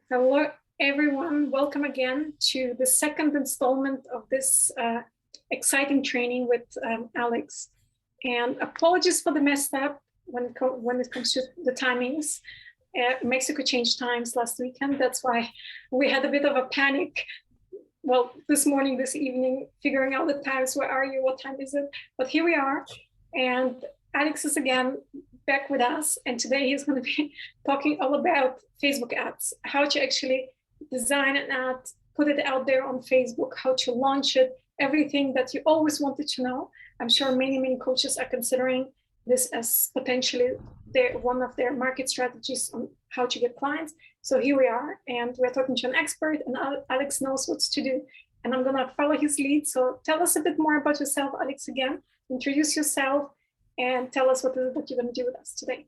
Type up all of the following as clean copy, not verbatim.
Hello, everyone. Welcome again to the second installment of this exciting training with Alex. And apologies for the messed up when it comes to the timings. Mexico changed times last weekend. That's why we had a bit of a panic. Well, this morning, this evening, figuring out the times. Where are you? What time is it? But here we are. And Alex is again back with us. And today he's going to be talking all about Facebook ads, how to actually design an ad, put it out there on Facebook, how to launch it, everything that you always wanted to know. I'm sure many coaches are considering this as potentially one of their market strategies on how to get clients. So here we are, and we're talking to an expert, and Alex knows what to do. And I'm going to follow his lead. So tell us a bit more about yourself, Alex, again. Introduce yourself and tell us what you're going to do with us today.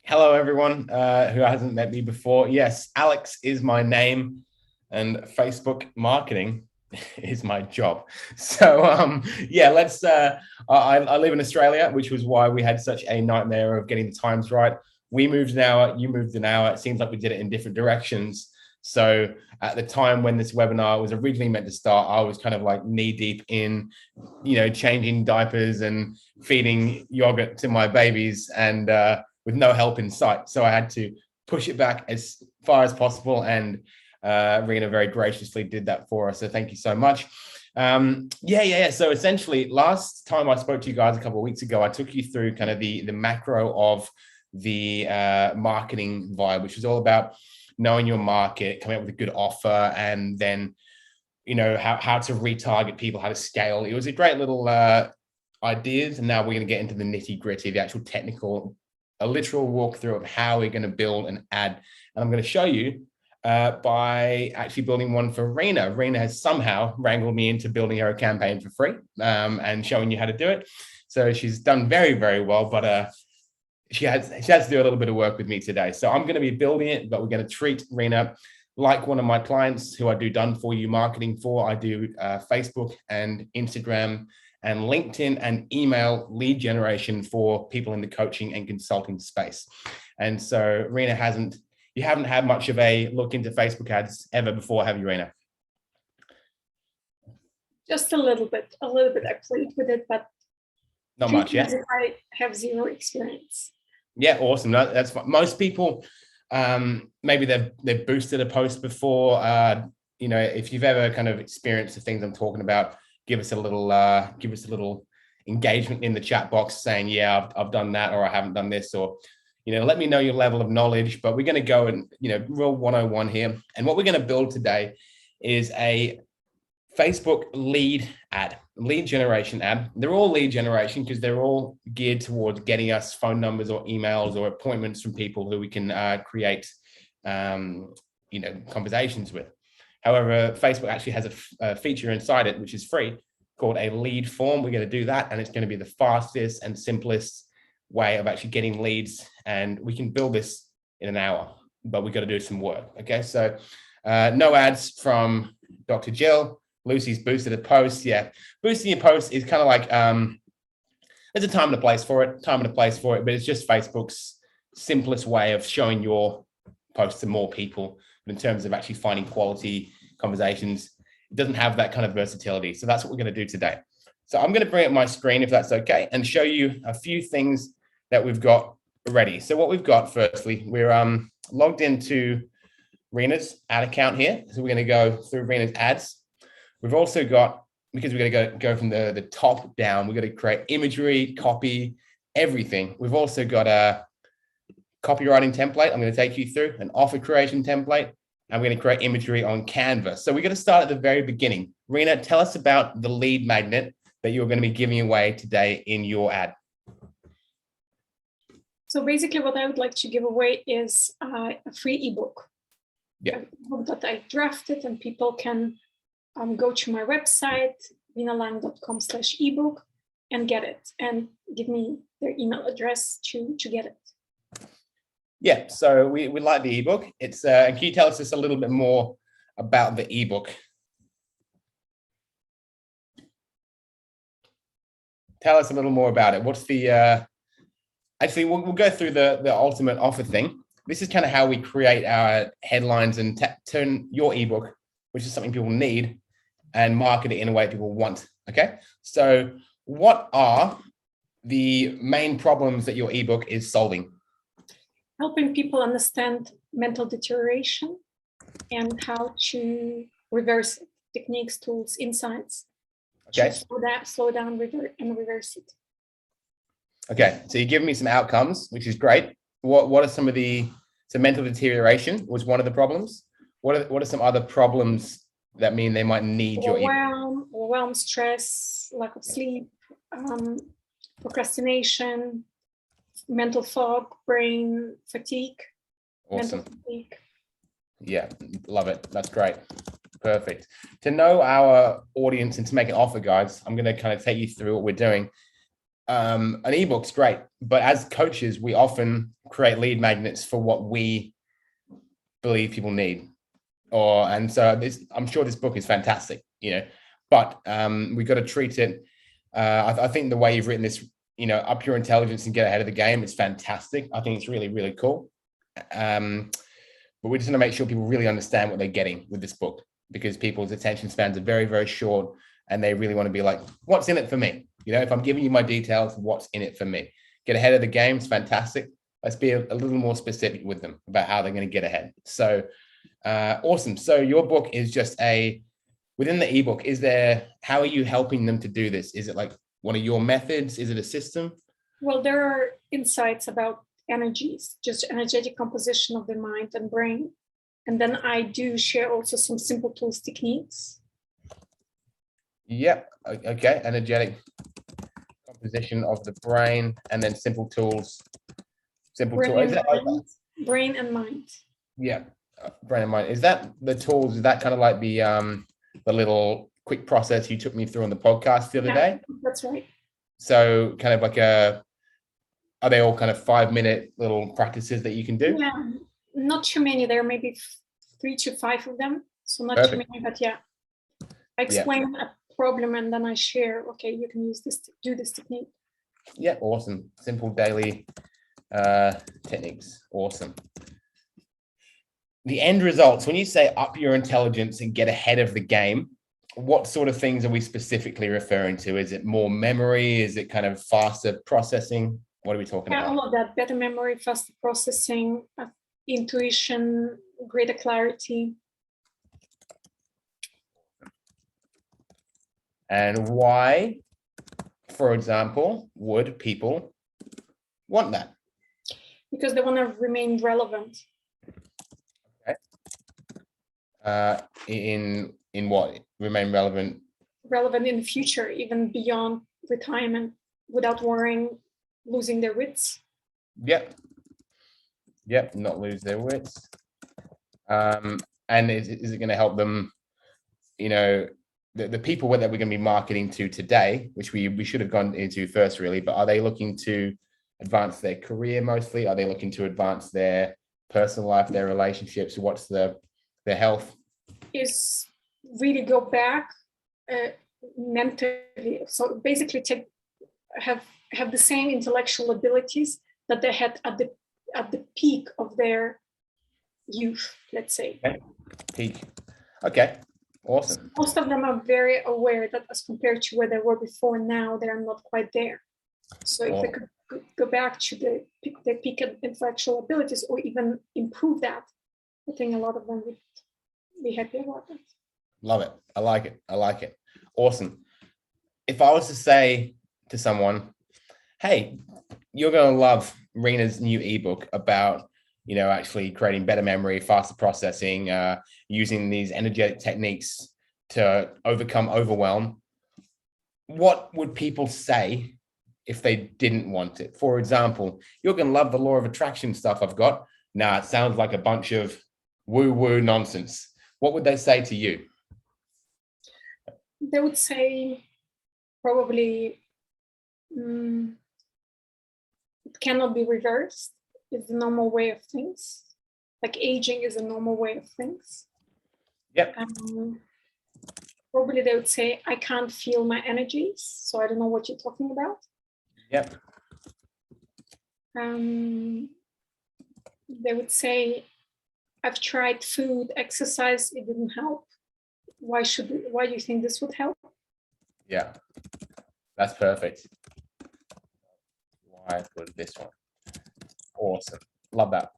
Hello, everyone who hasn't met me before. Yes, Alex is my name, and Facebook marketing is my job. So yeah, let's. I live in Australia, which was why we had such a nightmare of getting the times right. We moved an hour, you moved an hour. It seems like we did it in different directions. So at the time when this webinar was originally meant to start, I was kind of like knee deep in, changing diapers and feeding yogurt to my babies, and with no help in sight. So I had to push it back as far as possible, and Rena very graciously did that for us. So thank you so much. So essentially, last time I spoke to you guys a couple of weeks ago, I took you through kind of the macro of the marketing vibe, which was all about knowing your market, coming up with a good offer, and then how to retarget people, how to scale. It was a great little ideas, and now we're going to get into the nitty gritty, the actual technical, a literal walkthrough of how we're going to build an ad. And I'm going to show you by actually building one for Rena. Rena has somehow wrangled me into building her a campaign for free and showing you how to do it. So she's done very, very well, but she has to do a little bit of work with me today. So I'm going to be building it, but we're going to treat Rena like one of my clients who I do done for you marketing for. I do Facebook and Instagram and LinkedIn and email lead generation for people in the coaching and consulting space. And so Rena, you haven't had much of a look into Facebook ads ever before, have you, Rena? Just a little bit. I played with it, but not much, yeah? I have zero experience. Yeah, awesome. That's fine. Most people, maybe they've boosted a post before. If you've ever kind of experienced the things I'm talking about, give us a little engagement in the chat box saying, yeah, I've done that, or I haven't done this, or let me know your level of knowledge. But we're going to go and real 101 here. And what we're going to build today is a Facebook lead generation ad. They're all lead generation because they're all geared towards getting us phone numbers or emails or appointments from people who we can create conversations with. However, Facebook actually has a feature inside it, which is free, called a lead form. We're going to do that, and it's going to be the fastest and simplest way of actually getting leads. And we can build this in an hour, but we've got to do some work. Okay, so no ads from Dr. Jill. Lucy's boosted a post. Yeah, boosting your post is kind of like there's a time and a place for it, but it's just Facebook's simplest way of showing your posts to more people. But in terms of actually finding quality conversations, it doesn't have that kind of versatility. So that's what we're going to do today. So I'm going to bring up my screen, if that's okay, and show you a few things that we've got ready. So what we've got, firstly, we're logged into Rena's ad account here. So we're going to go through Rena's ads. We've also got, because we're going to go from the top down, we're going to create imagery, copy, everything. We've also got a copywriting template I'm going to take you through, an offer creation template, and we're going to create imagery on Canva. So we're going to start at the very beginning. Rena, tell us about the lead magnet that you're going to be giving away today in your ad. So basically what I would like to give away is a free ebook. Yeah. An ebook that I drafted, and people can go to my website, renalang.com/ebook, and get it, and give me their email address to get it. Yeah, so we like the ebook. It's can you tell us just a little bit more about the ebook? Tell us a little more about it. What's the actually we'll go through the ultimate offer thing, this is kind of how we create our headlines and turn your ebook, which is something people need, and market it in a way people want. Okay. So what are the main problems that your ebook is solving? Helping people understand mental deterioration and how to reverse it. Techniques, tools, insights. Okay. To slow down, reverse it. Okay. So you give me some outcomes, which is great. What are some of the, so mental deterioration was one of the problems. What are some other problems that mean they might need your ebook? Overwhelm, stress, lack of sleep, procrastination, mental fog, brain fatigue. Awesome. Mental fatigue. Yeah, love it. That's great. Perfect. To know our audience and to make an offer, guys, I'm going to kind of take you through what we're doing. An ebook's great, but as coaches, we often create lead magnets for what we believe people need. And so I'm sure this book is fantastic, but we've got to treat it. I think the way you've written this, up your intelligence and get ahead of the game, it's fantastic. I think it's really, really cool. But we just want to make sure people really understand what they're getting with this book, because people's attention spans are very, very short and they really want to be like, what's in it for me? If I'm giving you my details, what's in it for me? Get ahead of the game is fantastic. Let's be a little more specific with them about how they're going to get ahead. So awesome. So your book is just within the ebook, how are you helping them to do this? Is it like one of your methods? Is it a system? Well, there are insights about energies, just energetic composition of the mind and brain. And then I do share also some simple tools, techniques. Yep. Okay. Energetic composition of the brain, and then simple tools. Brain and mind. Yeah. Brain and mind. Is that the tools? Is that kind of like the little quick process you took me through on the podcast the other day? That's right. So kind of like are they all kind of 5-minute little practices that you can do? Yeah, not too many. There are maybe 3 to 5 of them. So not Too many, but yeah. I explain a problem and then I share, okay, you can use this to do this technique. Yeah, awesome. Simple daily techniques. Awesome. The end results, when you say up your intelligence and get ahead of the game, what sort of things are we specifically referring to? Is it more memory? Is it kind of faster processing? What are we talking about? All of that, better memory, faster processing, intuition, greater clarity. And why, for example, would people want that? Because they want to remain relevant. Okay. In what? Remain relevant? Relevant in the future, even beyond retirement, without worrying, losing their wits. Yep. Not lose their wits. And is it going to help them, the people that we're going to be marketing to today, which we should have gone into first really, but are they looking to advance their career mostly? Are they looking to advance their personal life, their relationships? What's their health? Is really go back mentally. So basically have the same intellectual abilities that they had at the peak of their youth, let's say. Okay. Peak. Okay. Awesome. Most of them are very aware that as compared to where they were before, now they are not quite there. So if they could go back to their peak intellectual abilities or even improve that, I think a lot of them would be happy about that. Love it. I like it. Awesome. If I was to say to someone, hey, you're going to love Rena's new ebook about, actually creating better memory, faster processing, using these energetic techniques to overcome overwhelm. What would people say if they didn't want it? For example, you're going to love the law of attraction stuff I've got. Nah, it sounds like a bunch of woo-woo nonsense. What would they say to you? They would say probably it cannot be reversed. It's the normal way of things. Like aging is a normal way of things. Yep. Probably they would say, I can't feel my energies, so I don't know what you're talking about. Yep. they would say, I've tried food, exercise, it didn't help. Why do you think this would help? Yeah, that's perfect. Why would this one? Awesome. Love that.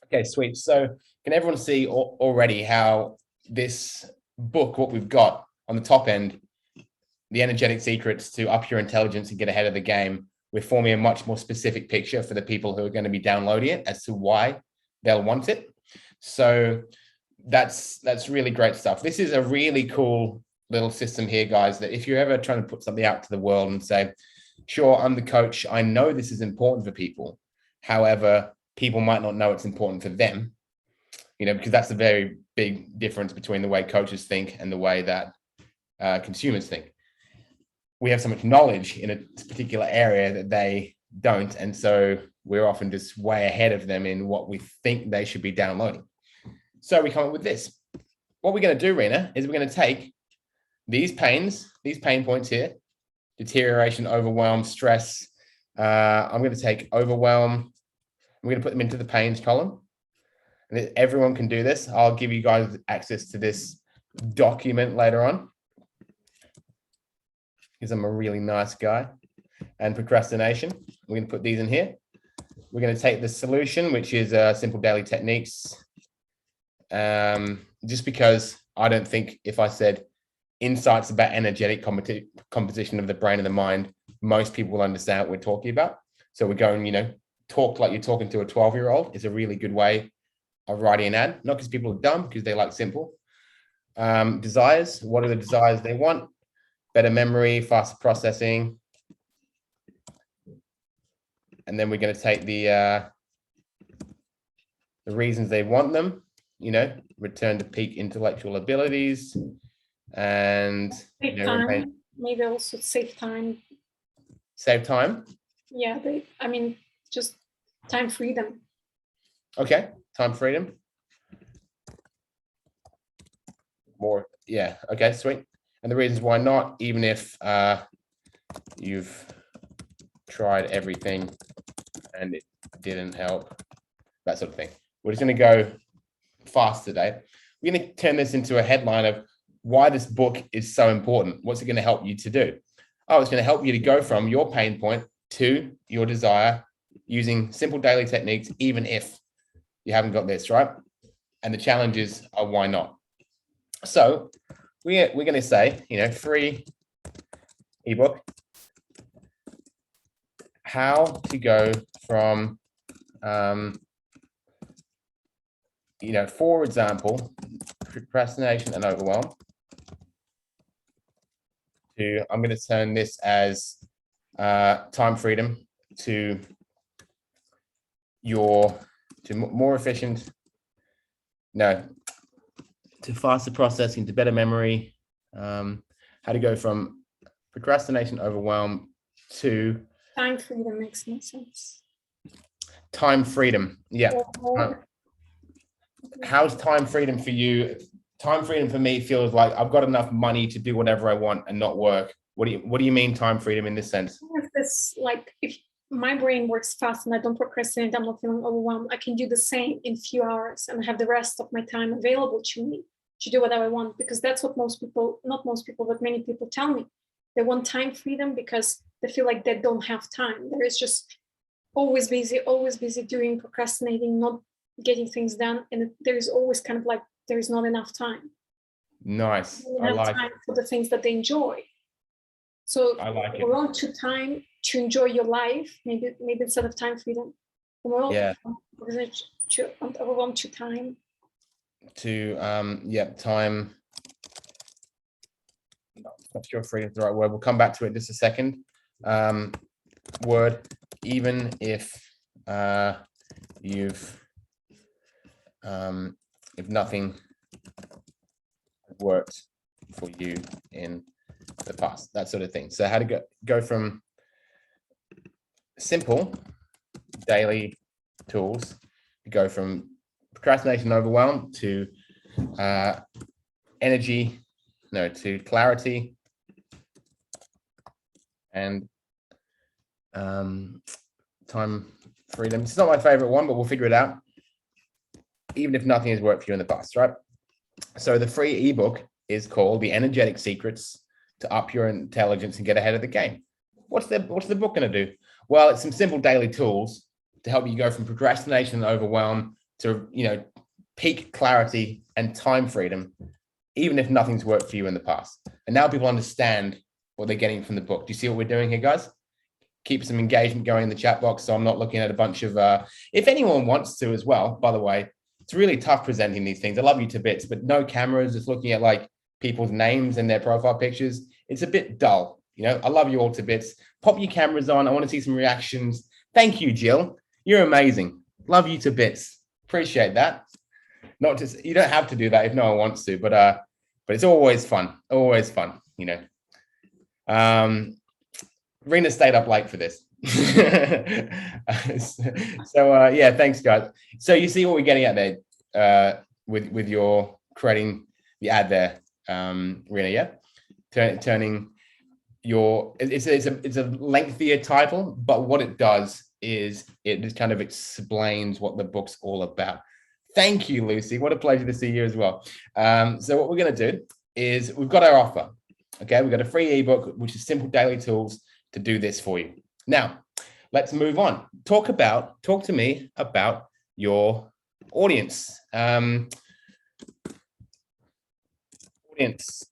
Okay, sweet. So can everyone see already how this book, what we've got on the top end, the energetic secrets to up your intelligence and get ahead of the game, we're forming a much more specific picture for the people who are going to be downloading it as to why they'll want it. So that's really great stuff. This is a really cool little system here, guys, that if you're ever trying to put something out to the world and say, sure, I'm the coach, I know this is important for people. However, people might not know it's important for them, because that's a very big difference between the way coaches think and the way that consumers think. We have so much knowledge in a particular area that they don't. And so we're often just way ahead of them in what we think they should be downloading. So we come up with this. What we're going to do, Rena, is we're going to take these pain points here, deterioration, overwhelm, stress. I'm going to take overwhelm. I'm going to put them into the pains column. And everyone can do this. I'll give you guys access to this document later on, because I'm a really nice guy. And procrastination, we're going to put these in here. We're going to take the solution, which is simple daily techniques. Just because I don't think if I said insights about energetic composition of the brain and the mind, most people will understand what we're talking about. So we're going, talk like you're talking to a 12-year-old is a really good way of writing an ad, not because people are dumb, because they like simple. Desires, what are the desires they want? Better memory, faster processing. And then we're going to take the reasons they want them, return to peak intellectual abilities and save time. Maybe also save time. Save time? Yeah, just time freedom. Okay, time freedom. More, yeah, okay, sweet. And the reasons why not, even if you've tried everything and it didn't help, that sort of thing. We're just going to go fast today. We're going to turn this into a headline of why this book is so important. What's it going to help you to do? Oh, it's going to help you to go from your pain point to your desire using simple daily techniques, even if you haven't got this, right? And the challenges are why not? So we're going to say, free ebook, how to go from, for example, procrastination and overwhelm to, I'm going to turn this as time freedom to more efficient, to faster processing, to better memory, how to go from procrastination, overwhelm to time freedom makes no sense. Time freedom, yeah. How's time freedom for you? Time freedom for me feels like I've got enough money to do whatever I want and not work. What do you mean time freedom in this sense? If my brain works fast and I don't procrastinate, I'm not feeling overwhelmed, I can do the same in a few hours and have the rest of my time available to me to do whatever I want, because that's what not most people, but many people tell me. They want time freedom because they feel like they don't have time. There is just always busy doing, procrastinating, not getting things done. And there is always kind of like, there is not enough time. Nice. I like time for the things that they enjoy. So I like it. Overwhelmed to time to enjoy your life, maybe instead of time freedom. Yeah. Overwhelmed to time. To time. Not sure if freedom is the right word. We'll come back to it in just a second. Word, even if if nothing worked for you in the past, that sort of thing. So how to go from simple daily tools, go from procrastination, overwhelm to to clarity and time freedom. It's not my favorite one, but we'll figure it out. Even if nothing has worked for you in the past, right? So the free ebook is called The Energetic Secrets to Up Your Intelligence and Get Ahead of the Game. What's the book going to do? Well, it's some simple daily tools to help you go from procrastination and overwhelm to, peak clarity and time freedom, even if nothing's worked for you in the past. And now people understand what they're getting from the book. Do you see what we're doing here, guys? Keep some engagement going in the chat box, so I'm not looking at a bunch of, if anyone wants to as well, by the way, it's really tough presenting these things. I love you to bits, but no cameras, just looking at like people's names and their profile pictures. It's a bit dull. I love you all to bits. Pop your cameras on. I want to see some reactions. Thank you, Jill. You're amazing. Love you to bits. Appreciate that. Not just, you don't have to do that if no one wants to, but it's always fun. Always fun, Rena stayed up late for this. So yeah, thanks guys. So you see what we're getting at there with your creating the ad there, Rena, yeah? Turning your, it's a lengthier title, but what it does is it just kind of explains what the book's all about. Thank you, Lucy. What a pleasure to see you as well. So what we're going to do is we've got our offer. Okay, we've got a free ebook, which is simple daily tools to do this for you. Now, let's move on. Talk to me about your audience. Audience.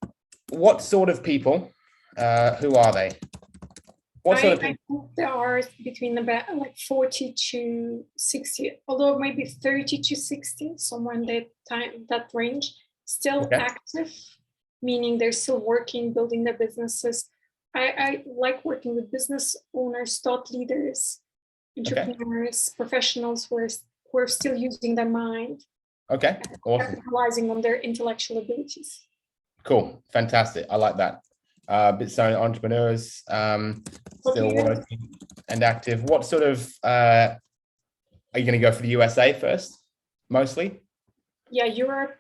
What sort of people? Who are they? What sort of people? I think there are between about 40 to 60, although maybe 30 to 60, somewhere in that range, still active, meaning they're still working, building their businesses. I like working with business owners, thought leaders, entrepreneurs, professionals who are still using their mind. Okay, awesome. Capitalizing on their intellectual abilities. Cool, fantastic. I like that. Business entrepreneurs, still working and active. What sort of, are you going to go for the USA first, mostly? Yeah, Europe,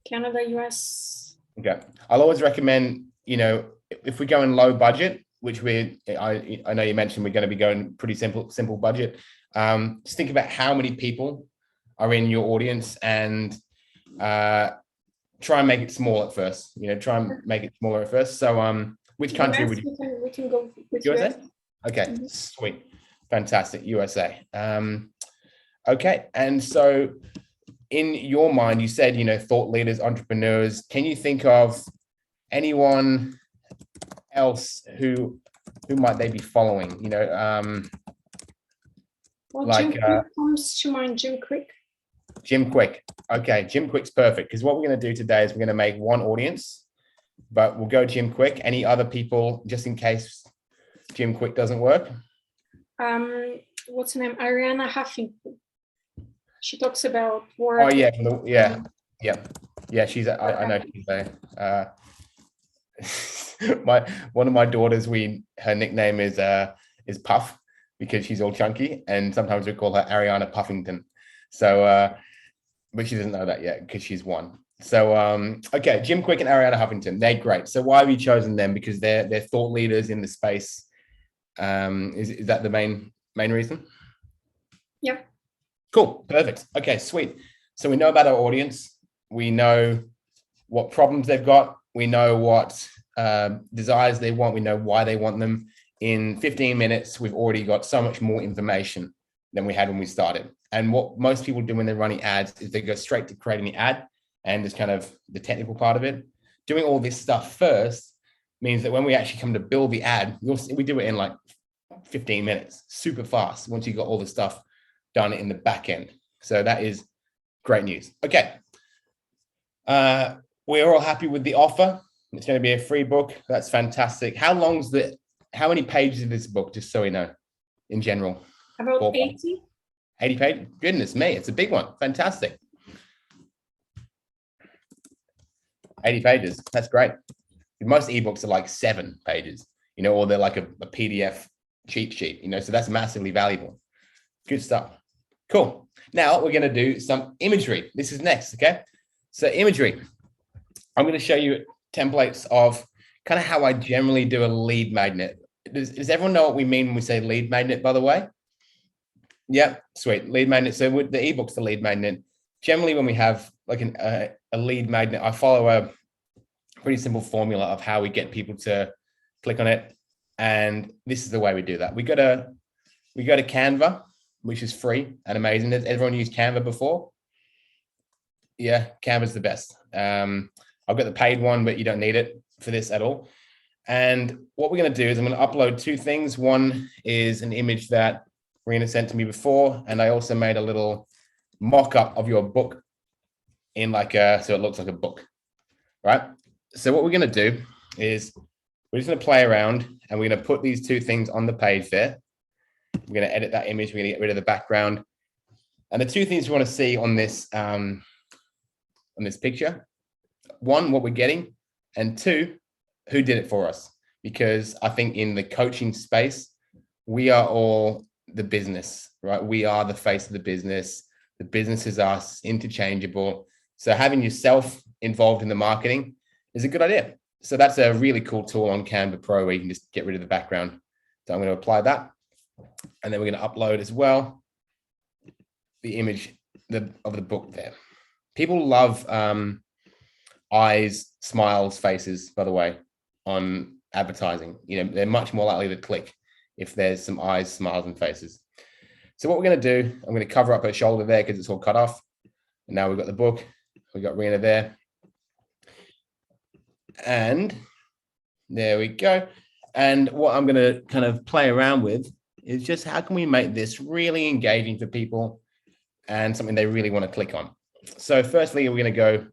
Canada, US. Okay. I'll always recommend, if we go in low budget, which I know you mentioned we're going to be going pretty simple budget. Just think about how many people are in your audience and try and make it small at first. Try and make it smaller at first. So, which country would you? We can go with USA. US. Okay, sweet, fantastic, USA. Okay, and so in your mind, you said thought leaders, entrepreneurs. Can you think of anyone else who might they be following? Well, Jim Quick comes to mind. Jim Quick. Jim Quick. Okay, Jim Quick's perfect, because what we're going to do today is we're going to make one audience, but we'll go Jim Quick. Any other people, just in case Jim Quick doesn't work? What's her name? Ariana Huffington. She talks about work. Oh yeah, yeah. She's. I know she's a. One of my daughters, her nickname is Puff, because she's all chunky, and sometimes we call her Ariana Puffington. So, but she doesn't know that yet because she's one. So, okay, Jim Quick and Ariana Huffington, they're great. So why have you chosen them? Because they're thought leaders in the space. Is that the main reason? Yeah. Cool, perfect. Okay, sweet. So we know about our audience. We know what problems they've got. We know what desires they want. We know why they want them. In 15 minutes, we've already got so much more information than we had when we started. And what most people do when they're running ads is they go straight to creating the ad and just kind of the technical part of it. Doing all this stuff first means that when we actually come to build the ad, we do it in like 15 minutes, super fast, once you've got all the stuff done in the back end. So that is great news. Okay. We're all happy with the offer. It's going to be a free book. That's fantastic. How many pages is this book, just so we know, in general? About 80. 80 pages? Goodness me, it's a big one. Fantastic. 80 pages. That's great. Most ebooks are like 7 pages, or they're like a PDF cheat sheet, so that's massively valuable. Good stuff. Cool. Now we're going to do some imagery. This is next, okay? So imagery. I'm going to show you templates of kind of how I generally do a lead magnet. Does everyone know what we mean when we say lead magnet, by the way? Yeah, sweet. Lead magnet. So with the ebook's the lead magnet. Generally, when we have like a lead magnet, I follow a pretty simple formula of how we get people to click on it. And this is the way we do that. We go to Canva, which is free and amazing. Has everyone used Canva before? Yeah, Canva's the best. I've got the paid one, but you don't need it for this at all. And what we're going to do is I'm going to upload two things. One is an image that Rena sent to me before, and I also made a little mock-up of your book in so it looks like a book, right? So what we're going to do is we're just going to play around, and we're going to put these two things on the page there. We're going to edit that image. We're going to get rid of the background. And the two things we want to see on this picture, one, what we're getting, and two, who did it for us. Because I think in the coaching space, we are all the business, right? We are the face of the business. The business is us, interchangeable. So having yourself involved in the marketing is a good idea. So that's a really cool tool on Canva Pro where you can just get rid of the background. So I'm going to apply that. And then we're going to upload as well the image of the book there. People love eyes, smiles, faces, by the way, on advertising. They're much more likely to click if there's some eyes, smiles, and faces. So what we're going to do, I'm going to cover up her shoulder there because it's all cut off. And now we've got the book. We've got Rena there. And there we go. And what I'm going to kind of play around with is just how can we make this really engaging for people and something they really want to click on. So firstly, we're going to go,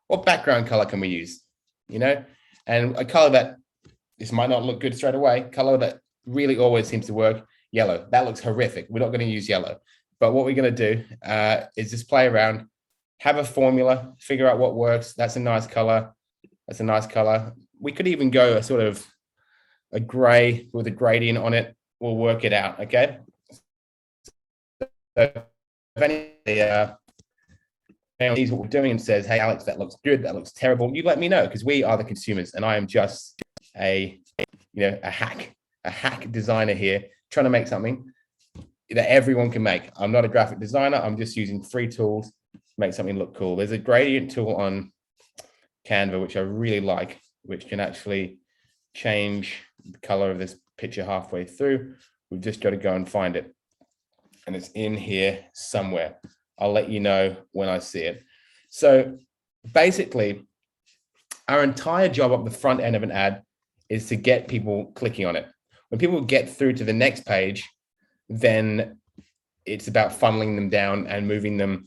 what background color can we use? And a color that, this might not look good straight away, color that really always seems to work, yellow. That looks horrific. We're not going to use yellow. But what we're going to do is just play around, have a formula, figure out what works. That's a nice color. That's a nice color. We could even go a sort of a gray with a gradient on it. We'll work it out, okay? So if anybody sees what we're doing and says, hey, Alex, that looks good, that looks terrible, you let me know, because we are the consumers and I am just a hack designer here trying to make something that everyone can make. I'm not a graphic designer. I'm just using free tools to make something look cool. There's a gradient tool on Canva, which I really like, which can actually change the color of this picture halfway through. We've just got to go and find it. And it's in here somewhere. I'll let you know when I see it. So basically, our entire job up the front end of an ad is to get people clicking on it. When people get through to the next page, then it's about funneling them down and moving them,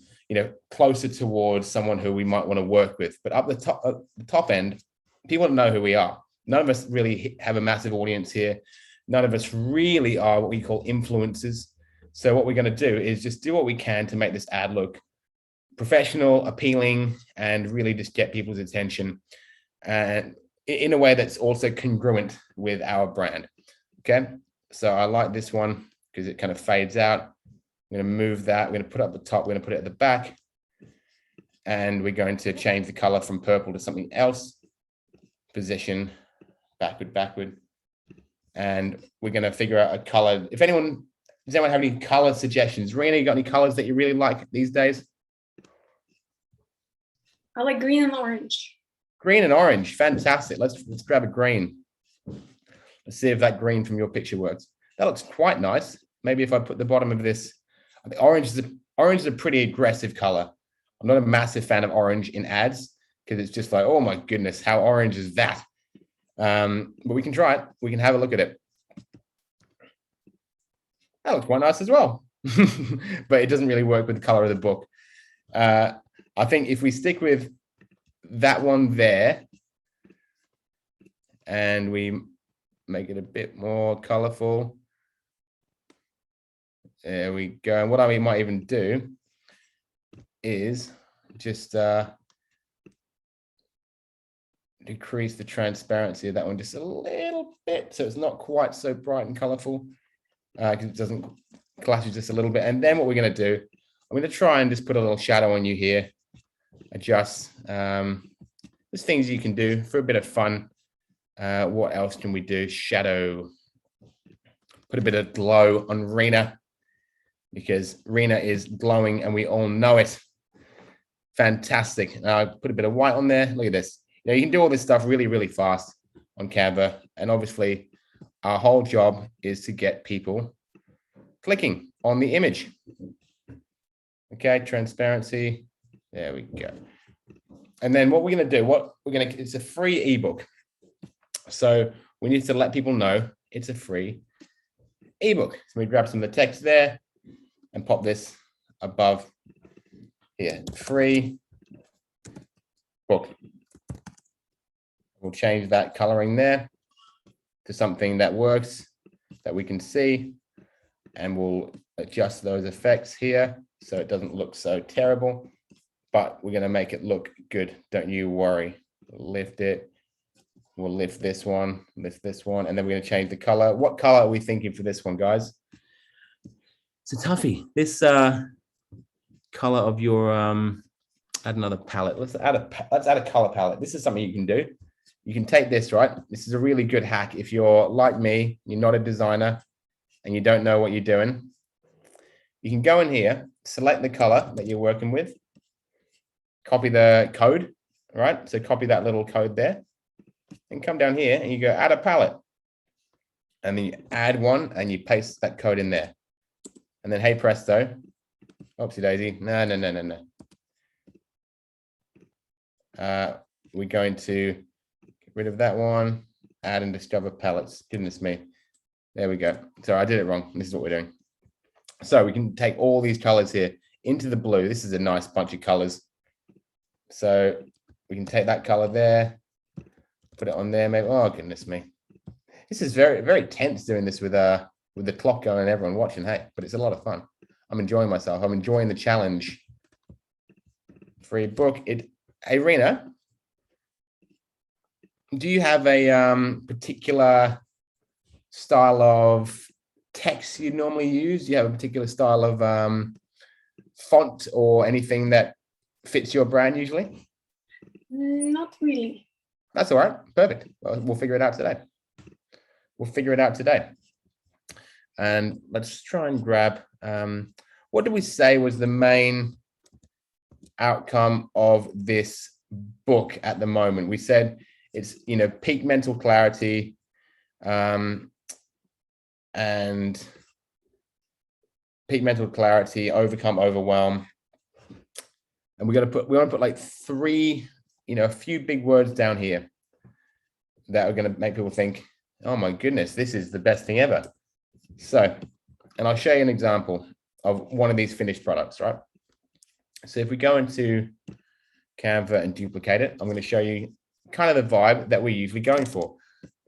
closer towards someone who we might want to work with. But up the top end, people don't know who we are. None of us really have a massive audience here. None of us really are what we call influencers. So what we're going to do is just do what we can to make this ad look professional, appealing, and really just get people's attention, and in a way that's also congruent with our brand. Okay, so I like this one because it kind of fades out. I'm going to move that. We're going to put it up the top. We're going to put it at the back, and we're going to change the color from purple to something else. Position backward, and we're going to figure out a color. Does anyone have any color suggestions? Rena, you got any colors that you really like these days? I like green and orange. Green and orange, fantastic. Let's grab a green. Let's see if that green from your picture works. That looks quite nice. Maybe if I put the bottom of this, I think orange is a pretty aggressive color. I'm not a massive fan of orange in ads because it's just like, oh my goodness, how orange is that? But we can try it. We can have a look at it. That looks quite nice as well, but it doesn't really work with the color of the book. I think if we stick with that one there and we make it a bit more colorful, there we go. And what I might even do is just decrease the transparency of that one just a little bit so it's not quite so bright and colorful, because it doesn't clashes just a little bit. And then what we're going to do, I'm going to try and just put a little shadow on you here, adjust. There's things you can do for a bit of fun. What else can we do? Shadow, put a bit of glow on Rena. because Rena is glowing and we all know it. Fantastic. Put a bit of white on there. Look at this. You can do all this stuff really, really fast on Canva. And obviously, our whole job is to get people clicking on the image. Okay, transparency. There we go. And then what we're going to do, it's a free ebook. So we need to let people know it's a free ebook. So we grab some of the text there and pop this above here. Free book. We'll change that coloring there to something that works, that we can see, and we'll adjust those effects here so it doesn't look so terrible, but we're going to make it look good. Don't you worry. Lift it. We'll lift this one, and then we're going to change the color. What color are we thinking for this one, guys? It's a toughie. This color of your add another palette. Let's add a color palette. This is something you can do. You can take this, right? This is a really good hack. If you're like me, you're not a designer and you don't know what you're doing, you can go in here, select the color that you're working with, copy the code, right? So copy that little code there and come down here and you go add a palette. And then you add one and you paste that code in there. And then, hey presto, oopsie daisy, no. We're going to get rid of that one, add and discover palettes. Goodness me. There we go. Sorry, I did it wrong. This is what we're doing. So we can take all these colors here into the blue. This is a nice bunch of colors. So we can take that color there, put it on there, maybe. Oh, goodness me. This is very, very tense doing this with the clock going and everyone watching. Hey, but it's a lot of fun. I'm enjoying myself. I'm enjoying the challenge. Free book. Hey, Rena, do you have a particular style of text you normally use? Do you have a particular style of font or anything that fits your brand usually? Not really. That's all right. Perfect. Well, we'll figure it out today. And let's try and grab, what did we say was the main outcome of this book at the moment? We said it's, peak mental clarity, and peak mental clarity, overcome overwhelm. And we want to put like three, a few big words down here that are going to make people think, oh my goodness, this is the best thing ever. So, and I'll show you an example of one of these finished products, right? So if we go into Canva and duplicate it, I'm going to show you kind of the vibe that we're usually going for.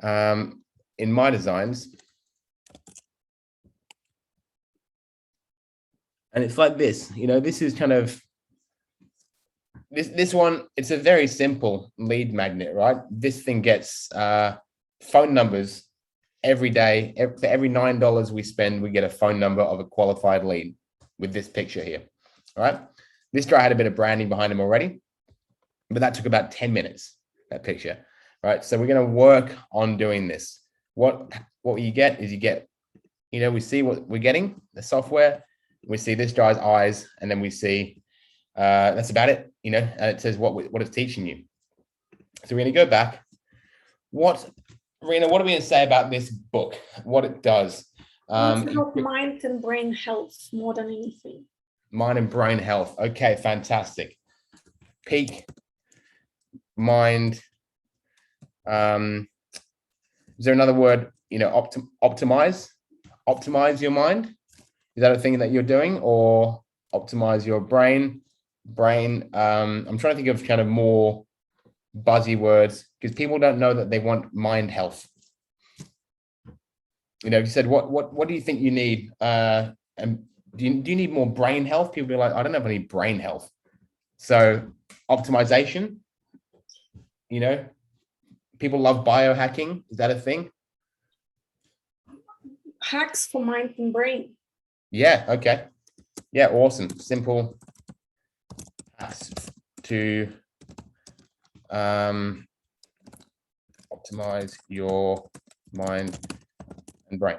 In my designs, and it's like this, this is kind of, this one, it's a very simple lead magnet, right? This thing gets phone numbers every day. For every $9 we spend, we get a phone number of a qualified lead with this picture here, all right? This guy had a bit of branding behind him already, but that took about 10 minutes, that picture, right? So we're going to work on doing this. What you get is we see what we're getting, the software, we see this guy's eyes, and then we see, that's about it, and it says what it's teaching you. So we're going to go back. Rena, what are we going to say about this book? What it does? It's about mind and brain health more than anything. Mind and brain health. Okay, fantastic. Peak mind. Is there another word? Optimize your mind. Is that a thing that you're doing, or optimize your brain? I'm trying to think of kind of more buzzy words because people don't know that they want mind health. You said what do you think you need? And do you need more brain health? People be like, I don't have any brain health. So optimization, people love biohacking. Is that a thing? Hacks for mind and brain. Yeah. Okay. Yeah. Awesome. Simple hacks to optimize your mind and brain.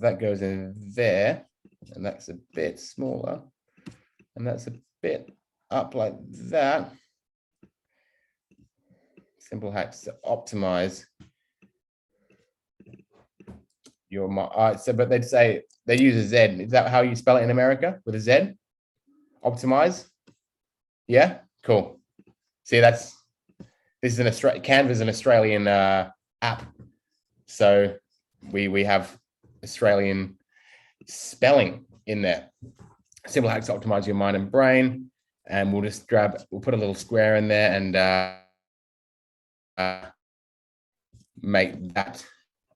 if that goes in there, and that's a bit smaller, and that's a bit up like that. Simple hacks to optimize your so, but they'd say they use a Z. Is that how you spell it in America, with a Z? Optimize? Yeah, cool. See, this is an Canva is an Australian app, so we have Australian spelling in there. Simple hacks to optimize your mind and brain, and we'll put a little square in there and make that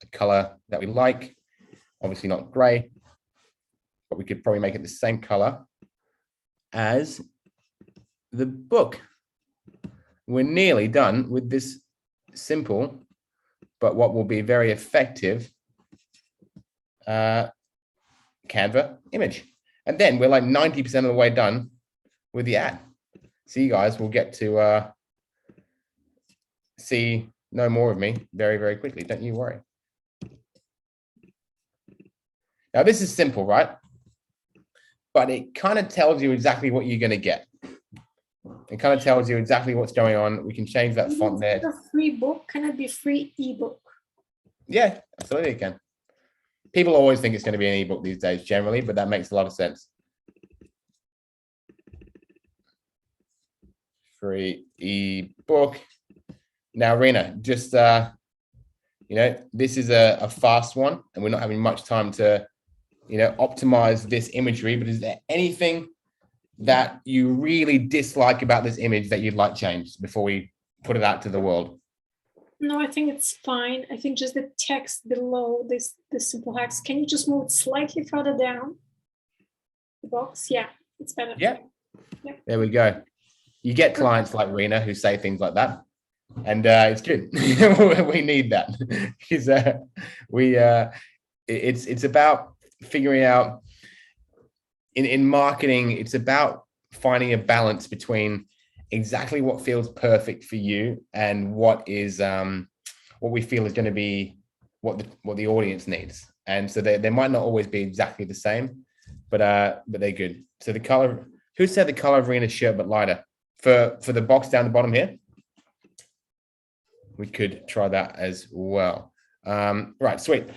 a color that we like. Obviously not gray, but we could probably make it the same color as the book. We're nearly done with this simple, but what will be very effective Canva image. And then we're like 90% of the way done with the ad. So you guys will get to see no more of me very, very quickly. Don't you worry. Now, this is simple, right? But it kind of tells you exactly what you're going to get. It kind of tells you exactly what's going on. We can change that font there. A free book, can it be free ebook? Yeah, absolutely it can. People always think it's going to be an ebook these days generally, but that makes a lot of sense. Free ebook. Now, Rena, just, this is a fast one and we're not having much time to, optimize this imagery, but is there anything that you really dislike about this image that you'd like changed before we put it out to the world? No, I think it's fine. I think just the text below this simple hacks. Can you just move it slightly further down the box? Yeah, it's better. Yeah. There we go. You get clients like Rena who say things like that, and it's good. We need that because it's about figuring out in marketing. It's about finding a balance between exactly what feels perfect for you and what is what we feel is going to be what the audience needs. And so they might not always be exactly the same, but they're good. So the color, who said the color of Rena's shirt but lighter for the box down the bottom here? We could try that as well. Right, sweet.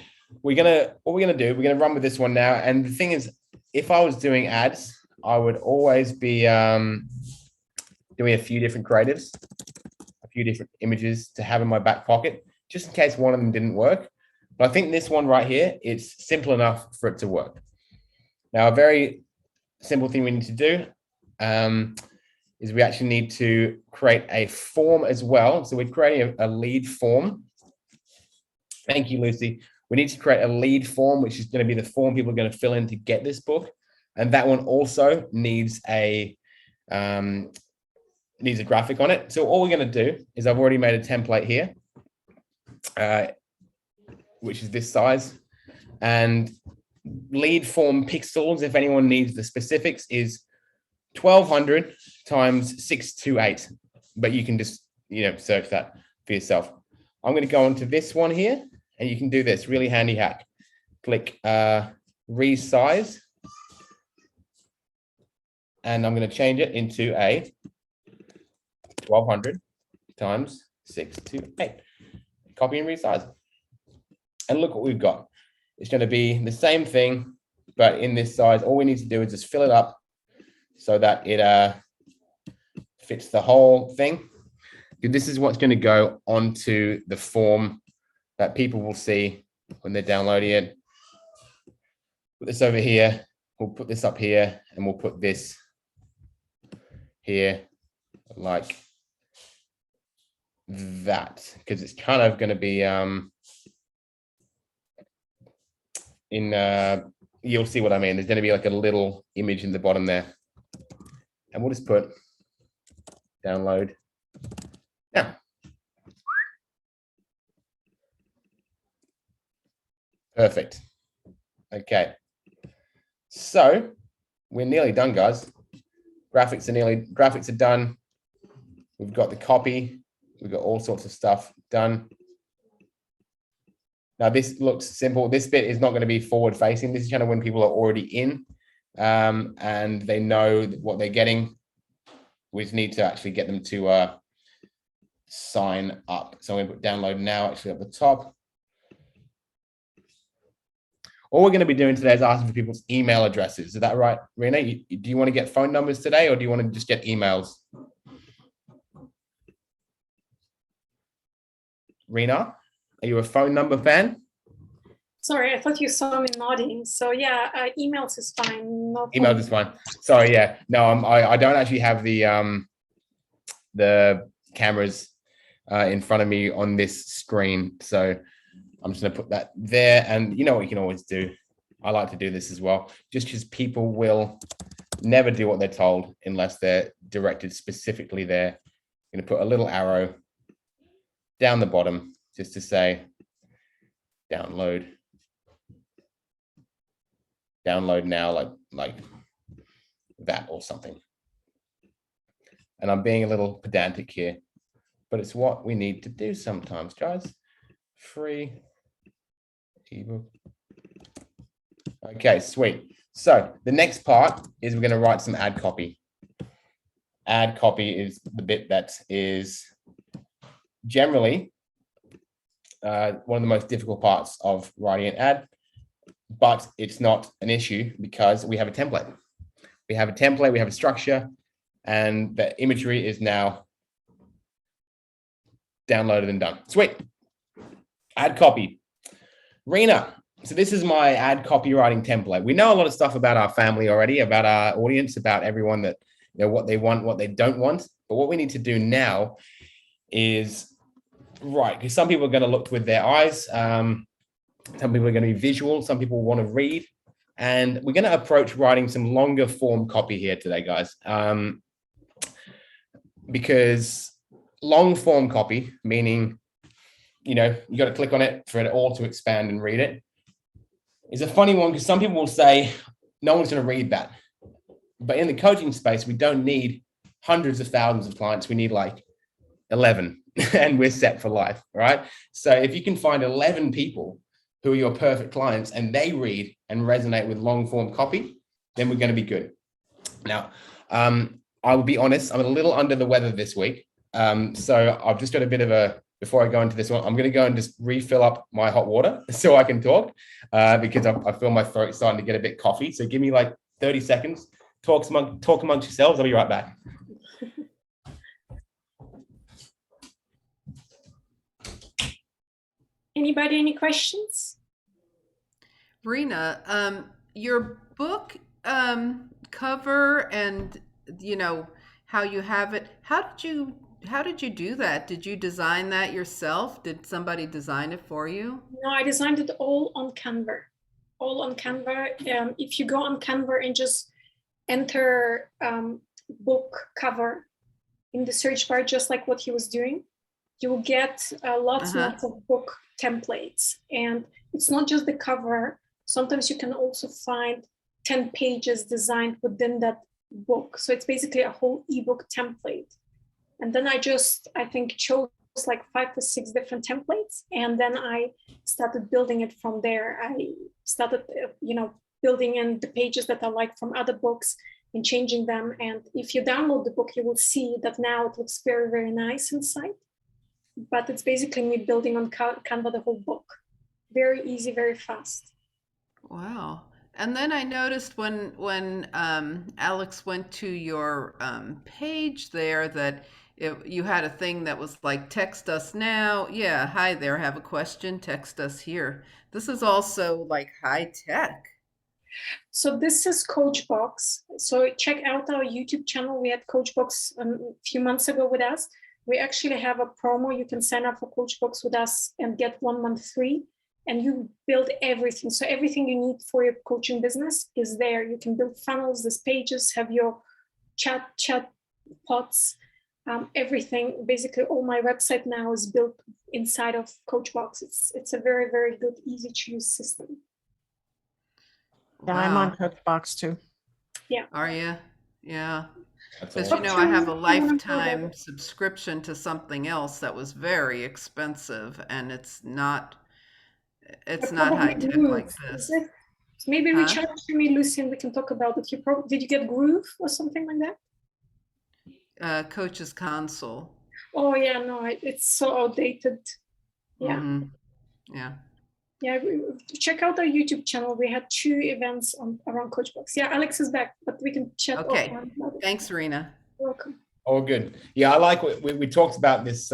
We're gonna run with this one now. And the thing is, if I was doing ads, I would always be doing a few different creatives, a few different images to have in my back pocket, just in case one of them didn't work. But I think this one right here, it's simple enough for it to work. Now, a very simple thing we need to do is we actually need to create a form as well. So we're creating a lead form. Thank you, Lucy. We need to create a lead form, which is going to be the form people are going to fill in to get this book. And that one also needs a graphic on it. So all we're going to do is I've already made a template here, which is this size. And lead form pixels, if anyone needs the specifics, is 1200 times 628. But you can just, search that for yourself. I'm going to go into this one here, and you can do this really handy hack. Click resize. And I'm going to change it into a 1200 times 628. Copy and resize. And look what we've got. It's going to be the same thing, but in this size. All we need to do is just fill it up so that it fits the whole thing. This is what's going to go onto the form that people will see when they're downloading it. Put this over here. We'll put this up here, and we'll put this here like that, because it's kind of going to be you'll see what I mean. There's going to be like a little image in the bottom there, and we'll just put download now. Perfect. Okay, so we're nearly done, guys. Graphics are done. We've got the copy. We've got all sorts of stuff done. Now this looks simple. This bit is not going to be forward facing. This is kind of when people are already in and they know what they're getting. We just need to actually get them to sign up. So I'm going to put download now actually at the top. All we're going to be doing today is asking for people's email addresses. Is that right, Rena? Do you want to get phone numbers today, or do you want to just get emails? Rena, are you a phone number fan? Sorry, I thought you saw me nodding. So yeah, emails is fine. No Emails is fine. Sorry, yeah. No, I don't actually have the cameras in front of me on this screen. So I'm just going to put that there. And you know what you can always do? I like to do this as well, just because people will never do what they're told unless they're directed specifically there. I'm going to put a little arrow down the bottom just to say download now, like that or something. And I'm being a little pedantic here, but it's what we need to do sometimes, guys. Free ebook. Okay, sweet. So the next part is we're going to write some ad copy. Ad copy is the bit that is generally one of the most difficult parts of writing an ad, but it's not an issue because we have a template. We have a template, we have a structure, and the imagery is now downloaded and done. Sweet. Ad copy. Rena, so this is my ad copywriting template. We know a lot of stuff about our family already, about our audience, about everyone that, you know, what they want, what they don't want. But what we need to do now is, right, because some people are going to look with their eyes. Some people are going to be visual. Some people want to read. And we're going to approach writing some longer form copy here today, guys. Because long form copy, meaning, you know, you got to click on it for it all to expand and read it, is a funny one because some people will say, no one's going to read that. But in the coaching space, we don't need hundreds of thousands of clients. We need like 11 and we're set for life, right? So if you can find 11 people who are your perfect clients and they read and resonate with long form copy, then we're going to be good. Now, I will be honest, I'm a little under the weather this week. So I've just got a bit of a, before I go into this one, I'm going to go and just refill up my hot water so I can talk because I feel my throat starting to get a bit coffee. So give me like 30 seconds, talk amongst yourselves. I'll be right back. Anybody, any questions? Rena, your book cover and, you know, how you have it, how did you do that? Did you design that yourself? Did somebody design it for you? No, I designed it all on Canva. All on Canva. If you go on Canva and just enter book cover in the search bar, just like what he was doing, you will get lots and lots of book templates. And it's not just the cover. Sometimes you can also find 10 pages designed within that book. So it's basically a whole ebook template. And then I think chose like 5 to 6 different templates. And then I started building it from there. I started, building in the pages that I like from other books and changing them. And if you download the book, you will see that now it looks very, very nice inside. But it's basically me building on Canva the whole book. Very easy, very fast. Wow. And then I noticed when Alex went to your page there that you had a thing that was like, text us now. Yeah, hi there, have a question, text us here. This is also like high tech. So this is Coachbox. So check out our YouTube channel. We had Coachbox a few months ago with us. We actually have a promo. You can sign up for Coachbox with us and get 1 month free. And you build everything. So everything you need for your coaching business is there. You can build funnels, these pages, have your chat pods, everything. Basically, all my website now is built inside of Coachbox. It's a very, very good, easy to use system. Wow. Yeah, I'm on Coachbox too. Yeah. Are you? Yeah. Because Because, I have a lifetime subscription to something else that was very expensive, and it's not It's not Probably high tech like Groove, this. is it? So maybe Huh? reach out to me, Lucy, and we can talk about it. Did you get Groove or something like that? Coach's Console. Oh yeah, no, it's so outdated. Yeah. Yeah. Yeah, check out our YouTube channel. We had 2 events around CoachBox. Yeah, Alex is back, but we can chat Okay. offline about it. Thanks, Serena. Welcome. All good. Yeah, I like what we talked about this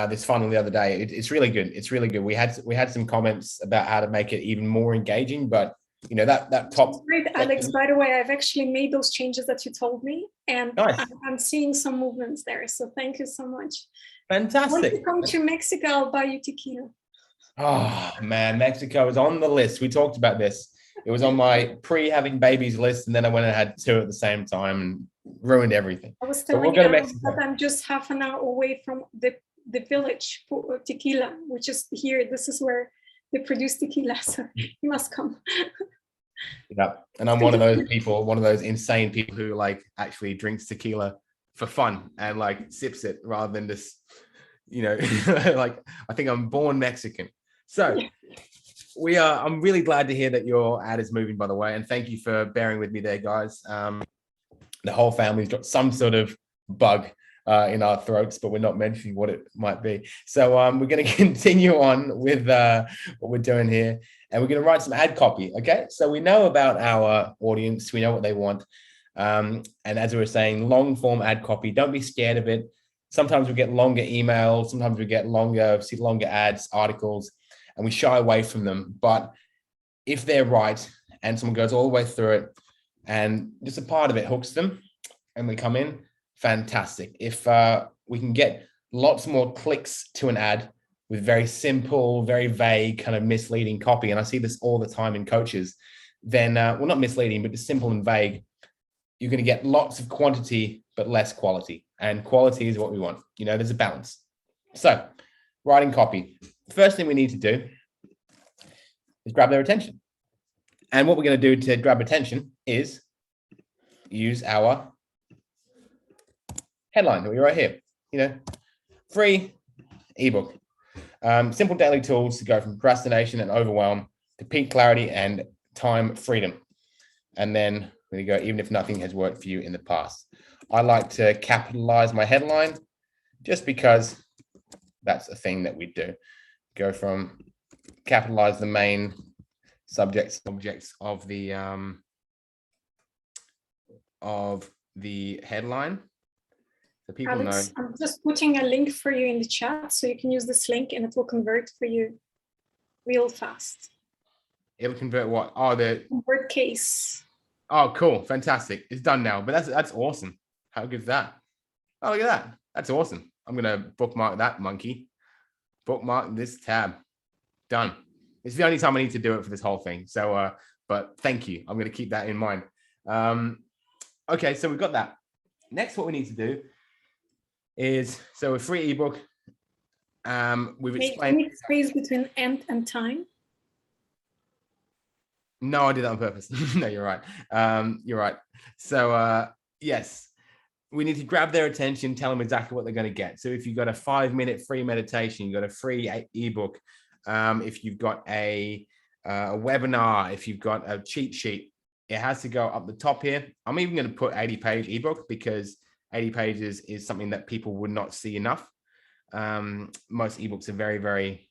this funnel the other day. It's really good. It's really good. We had some comments about how to make it even more engaging, but you know that top. Great, Alex. By the way, I've actually made those changes that you told me, and Nice. I'm seeing some movements there. So thank you so much. Fantastic. When you come to Mexico, I'll buy you tequila. Oh man, Mexico is on the list. We talked about this. It was on my pre-having babies list, and then I went and had 2 at the same time and ruined everything. I was So we'll telling go to Alex Mexico. that I'm just half an hour away from the village for tequila, which is here. This is where they produce tequila, so you must come. Yeah, and I'm one of those people, one of those insane people who like actually drinks tequila for fun and like sips it rather than just, you know, like I think I'm born Mexican. So I'm really glad to hear that your ad is moving, by the way, and thank you for bearing with me there, guys. The whole family's got some sort of bug in our throats, but we're not mentioning what it might be. So we're going to continue on with what we're doing here, and we're going to write some ad copy. Okay, so we know about our audience, we know what they want, and as we were saying, long form ad copy. Don't be scared of it. Sometimes we get longer emails, sometimes we get longer ads, articles, and we shy away from them. But if they're right, and someone goes all the way through it, and just a part of it hooks them, and we come in, fantastic. If we can get lots more clicks to an ad with very simple, very vague, kind of misleading copy, and I see this all the time in coaches, then, well, not misleading, but just simple and vague, you're going to get lots of quantity, but less quality. And quality is what we want. You know, there's a balance. So, writing copy. First thing we need to do is grab their attention. And what we're going to do to grab attention is use our headline that we right here. You know, free ebook. Simple daily tools to go from procrastination and overwhelm to peak clarity and time freedom. And then we go, even if nothing has worked for you in the past. I like to capitalize my headline just because that's a thing that we do. Go from capitalize the main subjects, objects of the headline. So people Alex, know. I'm just putting a link for you in the chat so you can use this link and it will convert for you real fast. It'll convert what? Oh, the convert case. Oh, cool. Fantastic. It's done now. But that's awesome. How good is that? Oh, look at that. That's awesome. I'm going to bookmark that monkey. Bookmark this tab. Done. It's the only time I need to do it for this whole thing. So, but thank you. I'm going to keep that in mind. Okay, so we've got that. Next, what we need to do is, so a free ebook. We've explained. Make space between and time. No, I did that on purpose. No, you're right. You're right. So, yes, we need to grab their attention, tell them exactly what they're going to get. So if you've got a 5-minute free meditation, you've got a free ebook. If you've got a webinar, if you've got a cheat sheet, it has to go up the top here. I'm even going to put 80-page ebook because 80 pages is something that people would not see enough. Most ebooks are very, very,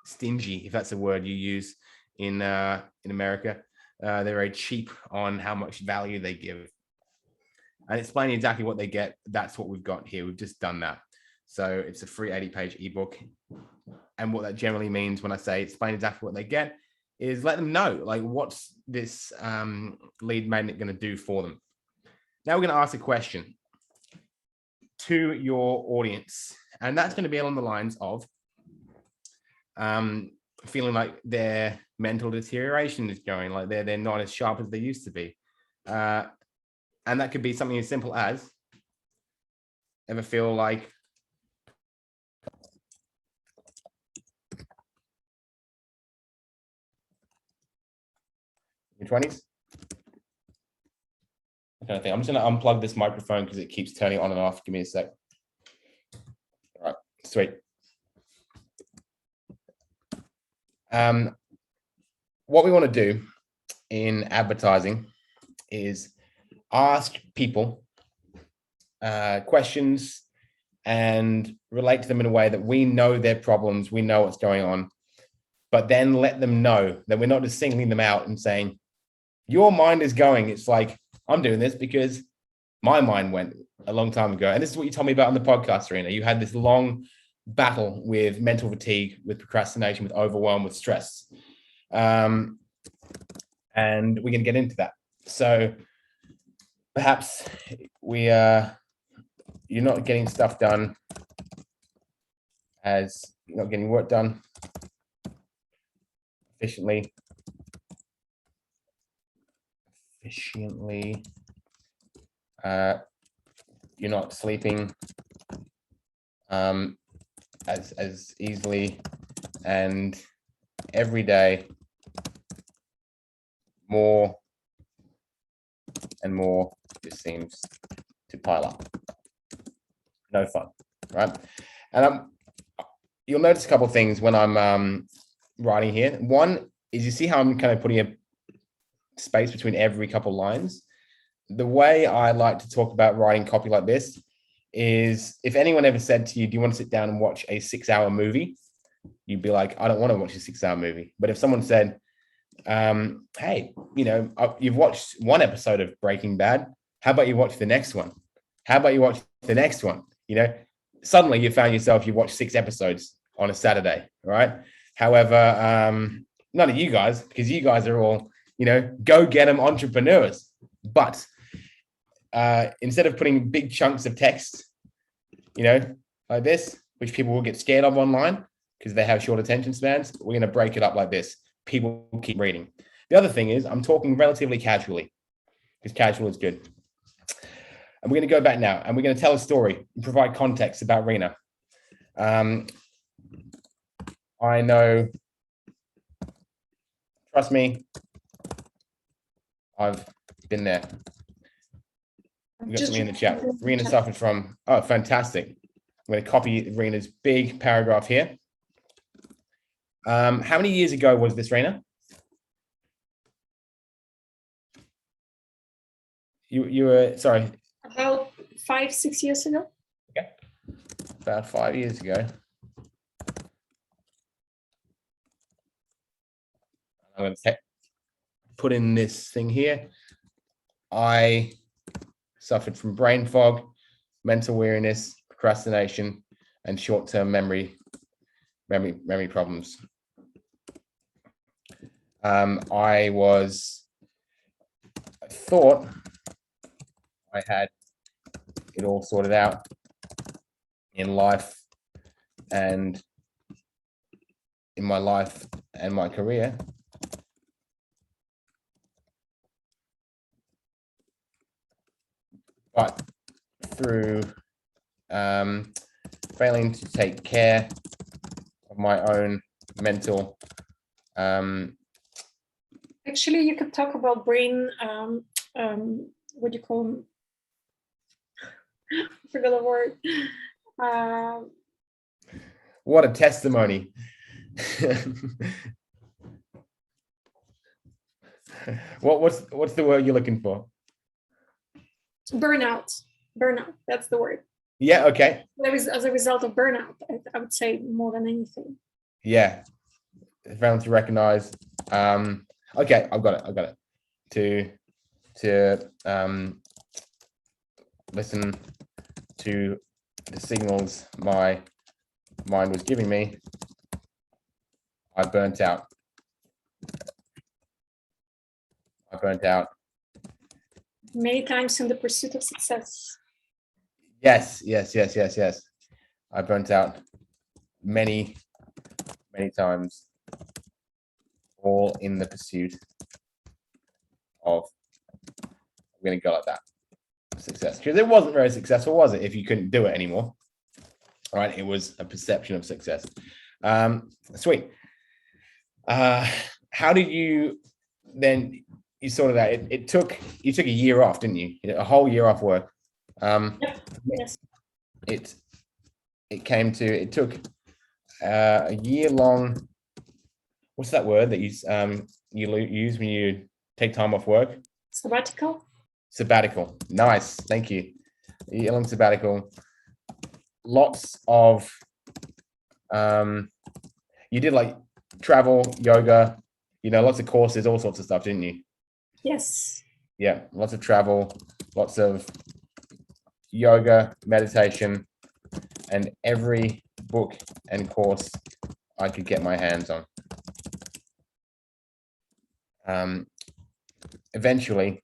stingy, if that's a word you use in America. They're very cheap on how much value they give. And explaining exactly what they get, that's what we've got here. We've just done that. So it's a free 80-page ebook. And what that generally means when I say explain exactly what they get is let them know, like, what's this lead magnet going to do for them. Now we're going to ask a question to your audience. And that's going to be along the lines of feeling like their mental deterioration is going, like they're not as sharp as they used to be. And that could be something as simple as, ever feel like your 20s? Kind of thing. I'm just going to unplug this microphone because it keeps turning on and off. Give me a sec. All right, sweet. What we want to do in advertising is ask people questions and relate to them in a way that we know their problems, we know what's going on, but then let them know that we're not just singling them out and saying, your mind is going. It's like, I'm doing this because my mind went a long time ago. And this is what you told me about on the podcast, Rena. You had this long battle with mental fatigue, with procrastination, with overwhelm, with stress. And we can get into that. So perhaps you're not getting stuff done as you're not getting work done efficiently. You're not sleeping as easily, and every day more and more just seems to pile up. No fun, right? And you'll notice a couple of things when I'm writing here. One is, you see how I'm kind of putting a space between every couple of lines. The way I like to talk about writing copy like this is, if anyone ever said to you, do you want to sit down and watch a 6-hour movie? You'd be like, I don't want to watch a 6-hour movie. But if someone said, hey, you've watched one episode of Breaking Bad, how about you watch the next one? How about you watch the next one? Suddenly you found yourself, you watched 6 episodes on a Saturday, right? However, none of you guys, because you guys are all, go get them entrepreneurs. But instead of putting big chunks of text, like this, which people will get scared of online because they have short attention spans, we're going to break it up like this. People keep reading. The other thing is, I'm talking relatively casually, because casual is good. And we're going to go back now, and we're going to tell a story and provide context about Rena. I know, trust me, I've been there. We got something in the chat. Rena suffered from, oh, fantastic. I'm going to copy Rena's big paragraph here. How many years ago was this, Rena? You were, sorry. About 5-6 years ago. Okay. About 5 years ago. I'm going to put in this thing here. I suffered from brain fog, mental weariness, procrastination, and short-term memory problems. I thought I had it all sorted out in life and in my life and my career. But through failing to take care of my own mental. Actually, you could talk about brain, what do you call them? I forgot the word. What a testimony. What's the word you're looking for? Burnout. That's the word. Yeah. Okay. As a result of burnout, I would say, more than anything. Yeah. Found to recognize. Okay, I've got it. To listen to the signals my mind was giving me, I burnt out. Many times in the pursuit of success. Yes. I burnt out many times, all in the pursuit of, I'm going to go like that, success. Because it wasn't very successful, was it? If you couldn't do it anymore, all right? It was a perception of success. Sweet. How did you then? You sorted out. You took a year off, didn't you? A whole year off work. Yes. It took a year-long what's that word that you use when you take time off work? Sabbatical. Sabbatical. Nice. Thank you. Year long sabbatical. Lots of you did like travel, yoga, lots of courses, all sorts of stuff, didn't you? Yes. Yeah, lots of travel, lots of yoga, meditation, and every book and course I could get my hands on. Eventually,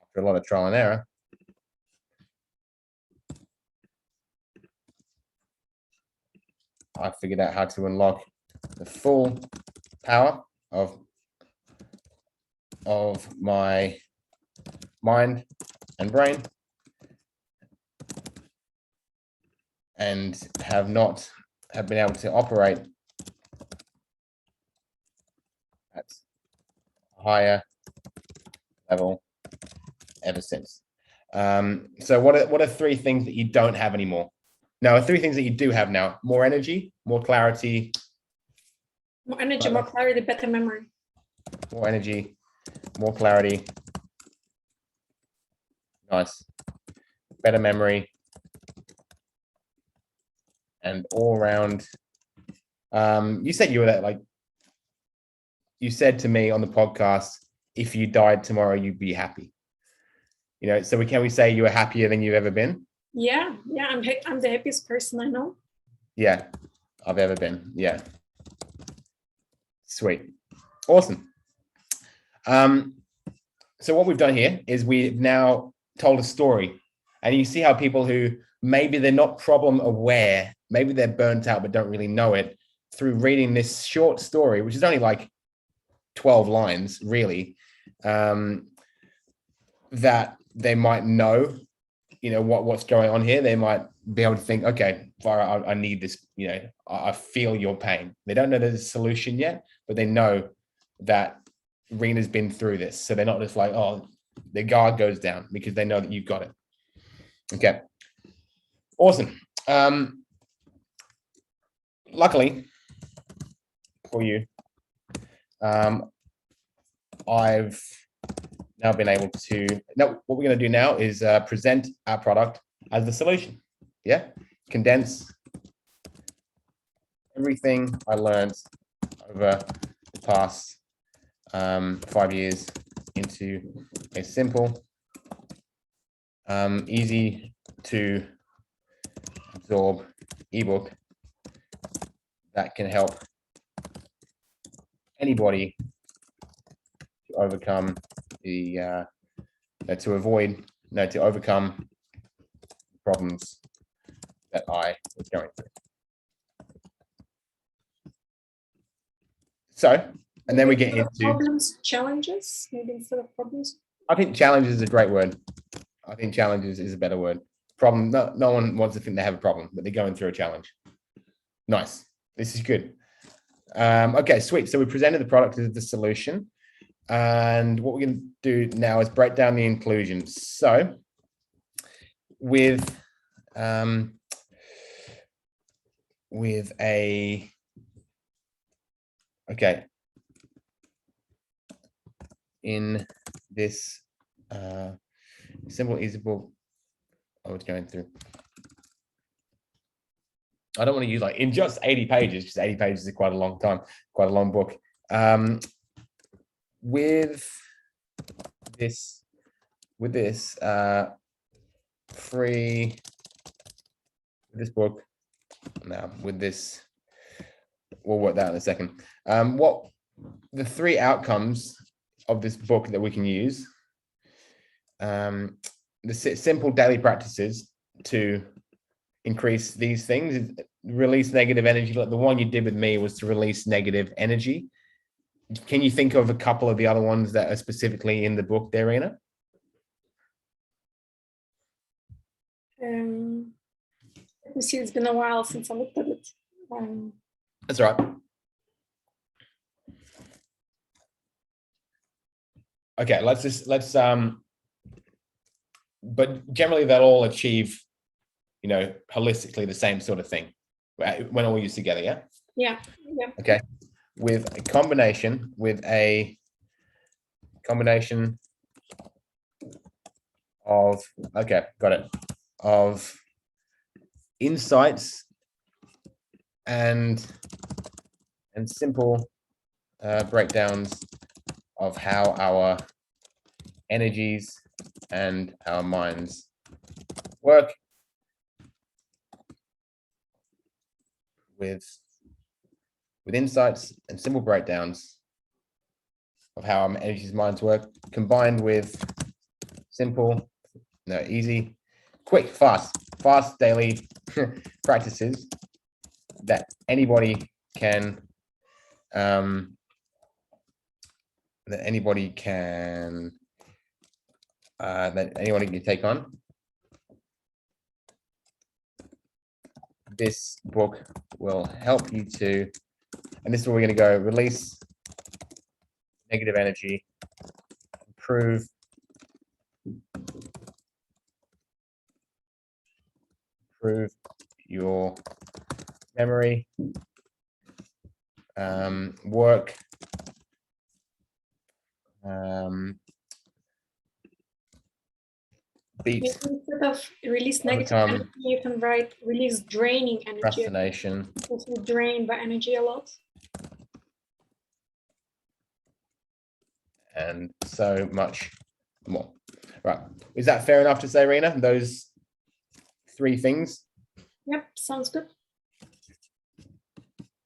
after a lot of trial and error, I figured out how to unlock the full power of my mind and brain, and have been able to operate at a higher level ever since. So what are 3 things that you don't have anymore? No, 3 things that you do have now: more energy, more clarity. More energy, more clarity, better memory. More energy, more clarity. Nice. Better memory. And all around. You said you were that, like, you said to me on the podcast, if you died tomorrow, you'd be happy. So can we say you were happier than you've ever been? Yeah. I'm the happiest person I know. Yeah, I've ever been. Yeah. Sweet. Awesome. So what we've done here is we've now told a story, and you see how people who maybe they're not problem aware, maybe they're burnt out but don't really know it, through reading this short story, which is only like 12 lines really, that they might know, what's going on here. They might be able to think, okay, I need this, I feel your pain. They don't know there's a solution yet, but they know that Rena's been through this. So they're not just like, oh, their guard goes down, because they know that you've got it. Okay. Awesome. Luckily for you, I've now been able to, what we're going to do now is present our product as the solution. Yeah. Condense everything I learned over the past 5 years into a simple, easy to absorb ebook that can help anybody to overcome to overcome problems that I was going through. So, and then we get into problems, challenges, maybe instead of problems. I think challenges is a great word. I think challenges is a better word. Problem, no one wants to think they have a problem, but they're going through a challenge. Nice. This is good. Okay, sweet. So we presented the product as the solution. And what we're going to do now is break down the inclusions. So with in this simple, easy book, I was going through. I don't want to use like in just 80 pages, because 80 pages is quite a long time, quite a long book. With this book, now with this, we'll work that out in a second. What the 3 outcomes of this book that we can use, the simple daily practices to increase these things is release negative energy. Like the one you did with me was to release negative energy. Can you think of a couple of the other ones that are specifically in the book there, Rena? Let me see, it's been a while since I looked at it. That's all right. Okay, but generally they'll all achieve, holistically the same sort of thing, when all used together, yeah? Yeah. Okay. With a combination of, okay, got it, of insights and simple breakdowns of how our energies and our minds work, with insights and simple breakdowns of how our energies and minds work, combined with simple, easy, quick, fast daily practices that anybody can take on. This book will help you to, and this is where we're going to go, release negative energy, improve your memory, work, beat. Instead of release negative energy, you can write release draining energy. Procrastination. Also drained by energy a lot. And so much more. Right. Is that fair enough to say, Rena? Those 3 things? Yep, sounds good.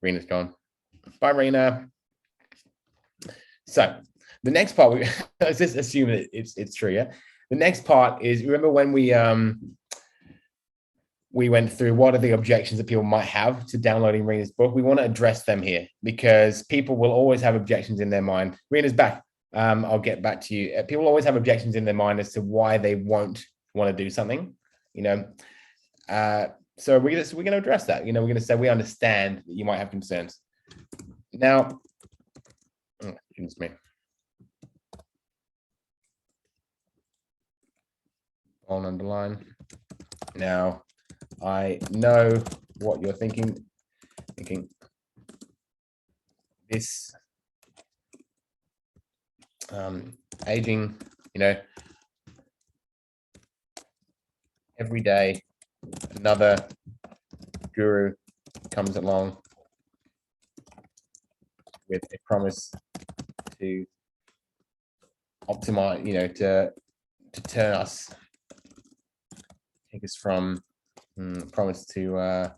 Rena's gone. Bye, Rena. So the next part, let's just assume that it's true, yeah? The next part is, remember when we went through what are the objections that people might have to downloading Rena's book? We want to address them here because people will always have objections in their mind. Rena's back. I'll get back to you. People always have objections in their mind as to why they won't want to do something, so we're going to address that. We're going to say we understand that you might have concerns. Now, excuse me. On underline. Now, I know what you're thinking. This aging, every day another guru comes along with a promise to optimize, to turn us, take us from promise to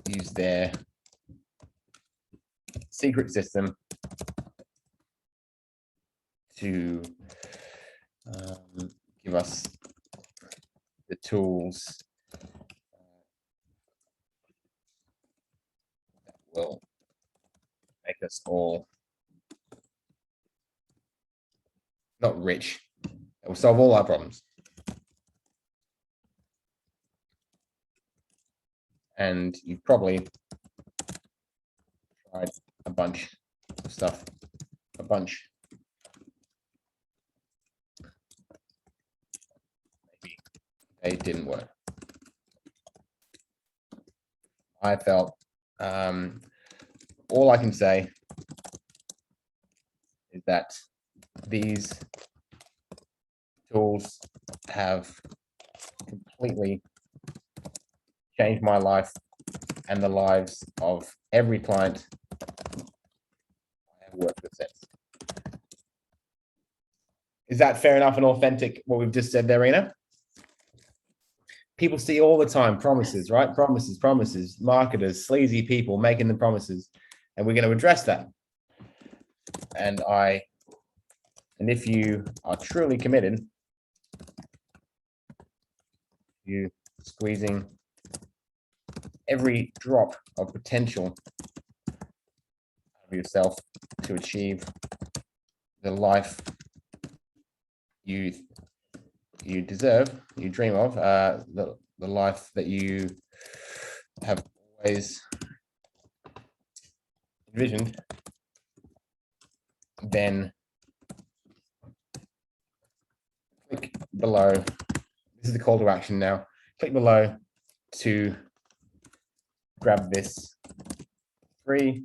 use their secret system to give us the tools that will make us all not rich. It will solve all our problems. And you've probably tried a bunch of stuff, Maybe they didn't work. I felt, all I can say is that these tools have completely changed my life and the lives of every client I have worked with since. Is that fair enough and authentic, what we've just said there, Rena? People see all the time promises, right? Promises, marketers, sleazy people making the promises, and we're going to address that. And if you are truly committed, you squeezing every drop of potential of yourself to achieve the life you deserve, you dream of, the life that you have always envisioned, then click below. This is the call to action now. Click below to grab this free.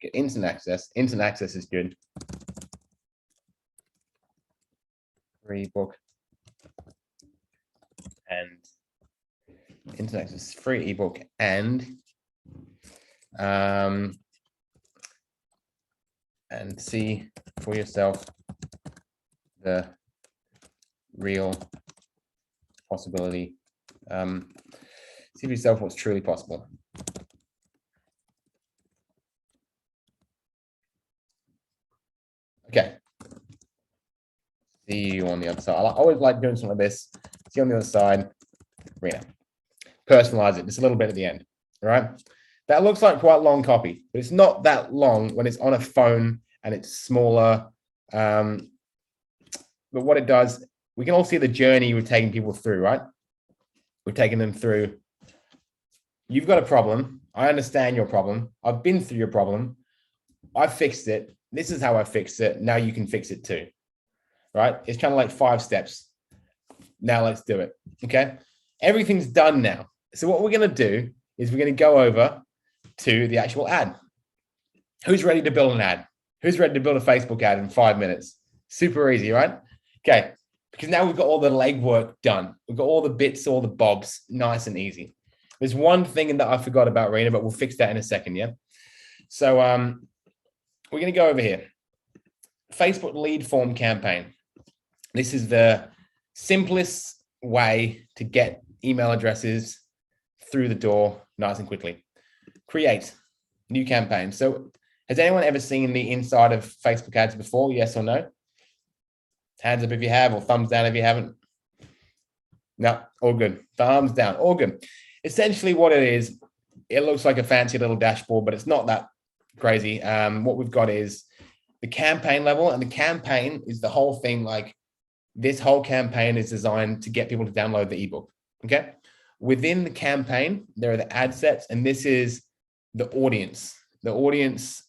Get instant access. Instant access is good. Free book. And instant access, free ebook, and see for yourself the real possibility. See for yourself what's truly possible. Okay. See you on the other side. I always like doing something like this. See you on the other side. Rena. Personalize it just a little bit at the end. All right. That looks like quite long copy, but it's not that long when it's on a phone and it's smaller. But what it does, we can all see the journey we're taking people through, right? We're taking them through. You've got a problem. I understand your problem. I've been through your problem. I fixed it. This is how I fixed it. Now you can fix it too, right? It's kind of like 5 steps. Now let's do it. Okay. Everything's done now. So what we're going to do is we're going to go over to the actual ad. Who's ready to build an ad? Who's ready to build a Facebook ad in 5 minutes? Super easy, right? Okay. Because now we've got all the legwork done. We've got all the bits, all the bobs, nice and easy. There's one thing that I forgot about, Rena, but we'll fix that in a second, yeah? So we're going to go over here. Facebook lead form campaign. This is the simplest way to get email addresses through the door nice and quickly. Create new campaign. So has anyone ever seen the inside of Facebook ads before? Yes or no? Hands up if you have, or thumbs down if you haven't. No, all good. Thumbs down, all good. Essentially what it is, it looks like a fancy little dashboard, but it's not that crazy. What we've got is the campaign level, and the campaign is the whole thing. Like this whole campaign is designed to get people to download the ebook. Okay. Within the campaign, there are the ad sets, and this is the audience. The audience,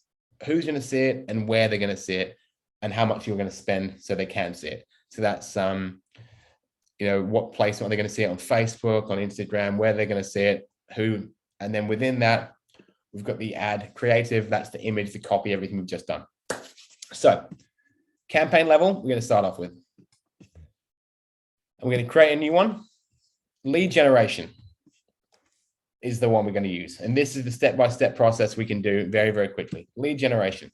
who's going to see it and where they're going to see it and how much you're going to spend so they can see it. So that's, what place are they going to see it on Facebook, on Instagram, where they're going to see it, who, and then within that, we've got the ad creative. That's the image, the copy, everything we've just done. So campaign level, we're going to start off with. And we're going to create a new one. Lead generation is the one we're going to use. And this is the step-by-step process we can do very, very quickly. Lead generation.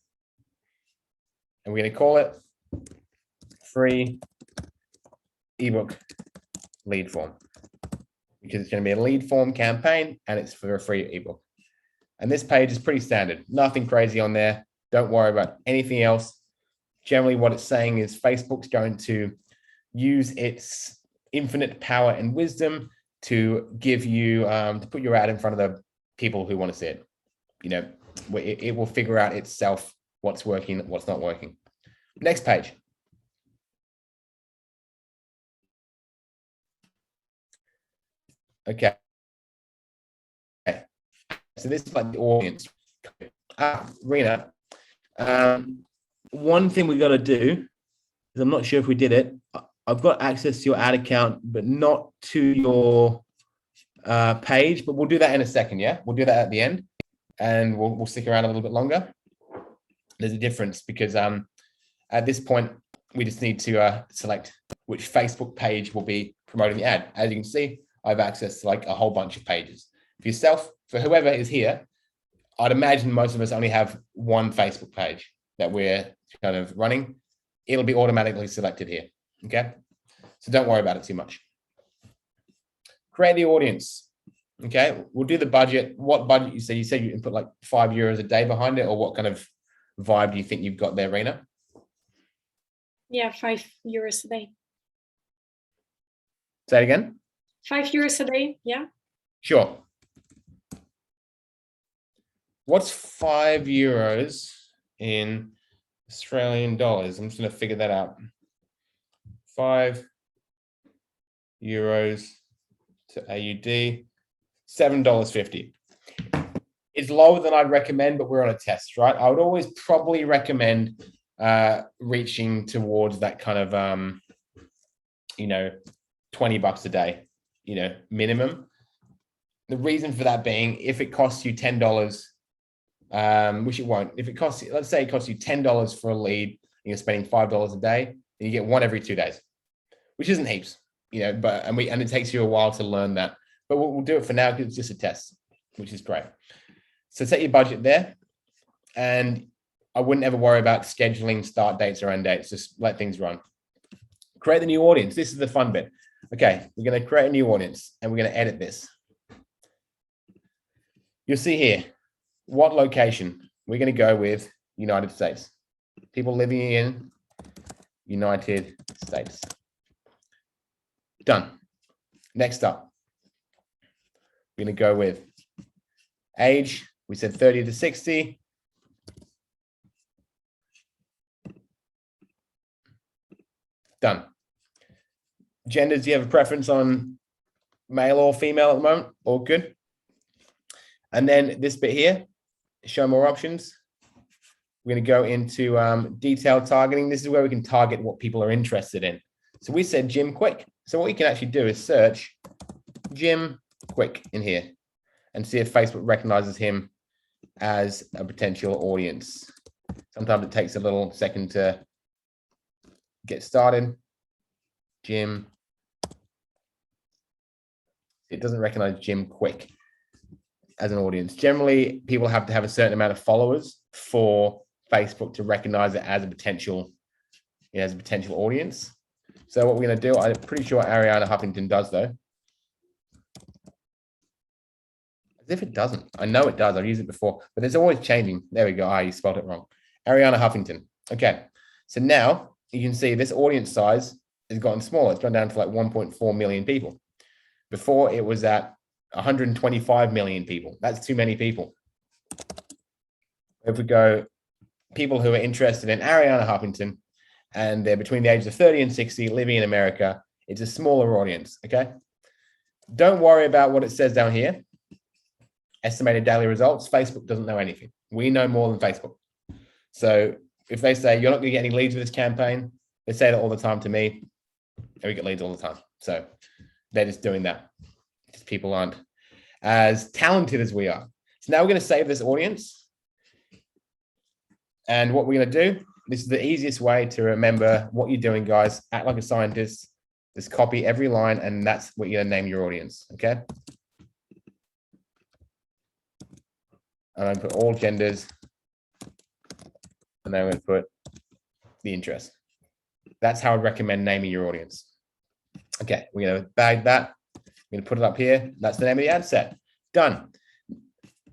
And we're going to call it free ebook lead form, because it's going to be a lead form campaign and it's for a free ebook. And this page is pretty standard. Nothing crazy on there. Don't worry about anything else. Generally, what it's saying is Facebook's going to use its infinite power and wisdom to give you, to put your ad in front of the people who want to see it. It will figure out itself what's working, what's not working. Next page. Okay. So this is like the audience. Rena, one thing we got to do is, I'm not sure if we did it. I've got access to your ad account, but not to your page, but we'll do that in a second. Yeah, we'll do that at the end, and we'll stick around a little bit longer. There's a difference because at this point, we just need to select which Facebook page will be promoting the ad. As you can see, I have access to like a whole bunch of pages. For yourself, for whoever is here, I'd imagine most of us only have one Facebook page that we're kind of running. It'll be automatically selected here. Okay. So don't worry about it too much. Create the audience. Okay. We'll do the budget. What budget you said? You said you can put like €5 a day behind it, or what kind of vibe do you think you've got there, Rena? Yeah, €5 a day. Say it again. €5 a day. Yeah. Sure. What's €5 in Australian dollars? I'm just going to figure that out. €5 to AUD, $7.50. It's lower than I'd recommend, but we're on a test, right? I would always probably recommend reaching towards that kind of, $20 a day, minimum. The reason for that being, if it costs you $10, which it won't, if it costs, let's say it costs you $10 for a lead, and you're spending $5 a day, and you get one every 2 days, which isn't heaps, but and it takes you a while to learn that. But we'll do it for now because it's just a test, which is great. So set your budget there, and I wouldn't ever worry about scheduling start dates or end dates. Just let things run. Create the new audience. This is the fun bit. Okay, we're going to create a new audience, and we're going to edit this. You'll see here, what location? We're going to go with United States. People living in United States. Done. Next up, we're going to go with age. We said 30 to 60. Done. Genders, do you have a preference on male or female at the moment? All good. And then this bit here, show more options. We're going to go into detailed targeting. This is where we can target what people are interested in. So we said Jim Quick. So what you can actually do is search Jim Quick in here and see if Facebook recognizes him as a potential audience. Sometimes it takes a little second to get started. Jim. It doesn't recognize Jim Quick as an audience. Generally, people have to have a certain amount of followers for Facebook to recognize it as a potential, audience. So what we're going to do, I'm pretty sure Ariana Huffington does though. As if it doesn't. I know it does. I've used it before, but it's always changing. There we go. You spelled it wrong. Ariana Huffington. Okay. So now you can see this audience size has gotten smaller. It's gone down to like 1.4 million people. Before it was at 125 million people. That's too many people. If we go people who are interested in Ariana Huffington and they're between the ages of 30 and 60 living in America, it's a smaller audience, okay? Don't worry about what it says down here. Estimated daily results. Facebook doesn't know anything. We know more than Facebook. So if they say you're not going to get any leads with this campaign, they say that all the time to me, and we get leads all the time. So they're just doing that because people aren't as talented as we are. So now we're going to save this audience. And what we're going to do, this is the easiest way to remember what you're doing, guys. Act like a scientist. Just copy every line, and that's what you're going to name your audience, okay? And I'm going to put all genders, and then I'm going to put the interest. That's how I'd recommend naming your audience. Okay, we're going to bag that. We're going to put it up here. That's the name of the ad set. Done.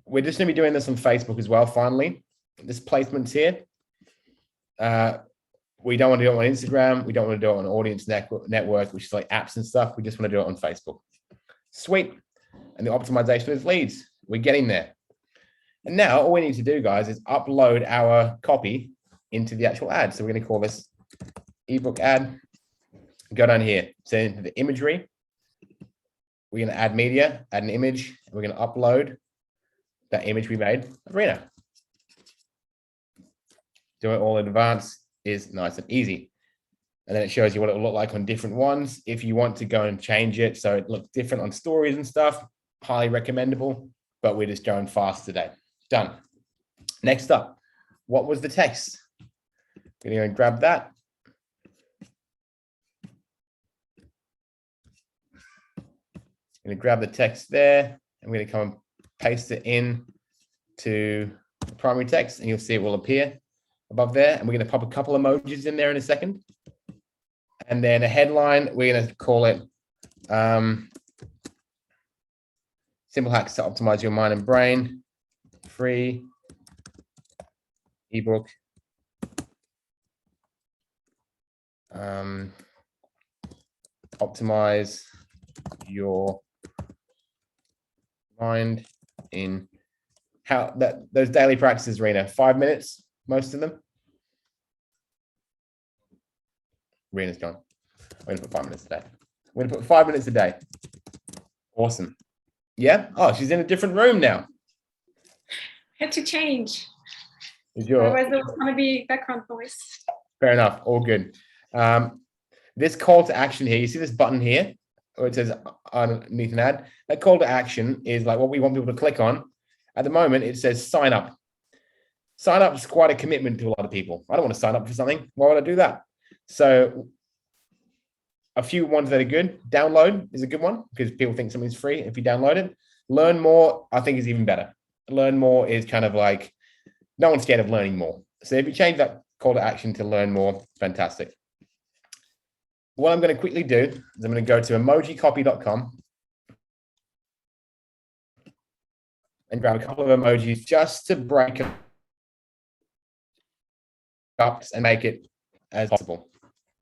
We're just going to be doing this on Facebook as well, finally. This placement's here. We don't want to do it on Instagram. We don't want to do it on Audience Network, which is like apps and stuff. We just want to do it on Facebook. Sweet. And the optimization is leads. We're getting there. And now all we need to do, guys, is upload our copy into the actual ad. So we're going to call this ebook ad. Go down here. So into the imagery. We're going to add media, add an image. And we're going to upload that image we made of Rena. Do it all in advance is nice and easy. And then it shows you what it will look like on different ones. If you want to go and change it so it looks different on stories and stuff, highly recommendable, but we're just going fast today. Done. Next up, what was the text? We're going to go and grab that. I'm going to grab the text there. I'm going to come and paste it in to the primary text, and you'll see it will appear above there. And we're going to pop a couple emojis in there in a second. And then a headline, we're going to call it Simple Hacks to Optimize Your Mind and Brain. Free ebook. Optimize your mind in those daily practices, Rena. 5 minutes, most of them. Rena's gone. I'm going to put 5 minutes a day. I'm going to put 5 minutes a day. Awesome. Yeah. Oh, she's in a different room now. Had to change. Otherwise, there was going to be background noise. Fair enough. All good. This call to action here, you see this button here? or it says underneath an ad, that call to action is like what we want people to click on. At the moment, it says sign up. Sign up is quite a commitment to a lot of people. I don't want to sign up for something. Why would I do that? So a few ones that are good. Download is a good one because people think something's free if you download it. Learn more, I think, is even better. Learn more is kind of like, no one's scared of learning more. So if you change that call to action to learn more, fantastic. What I'm going to quickly do is I'm going to go to emojicopy.com and grab a couple of emojis just to break up and make it as possible,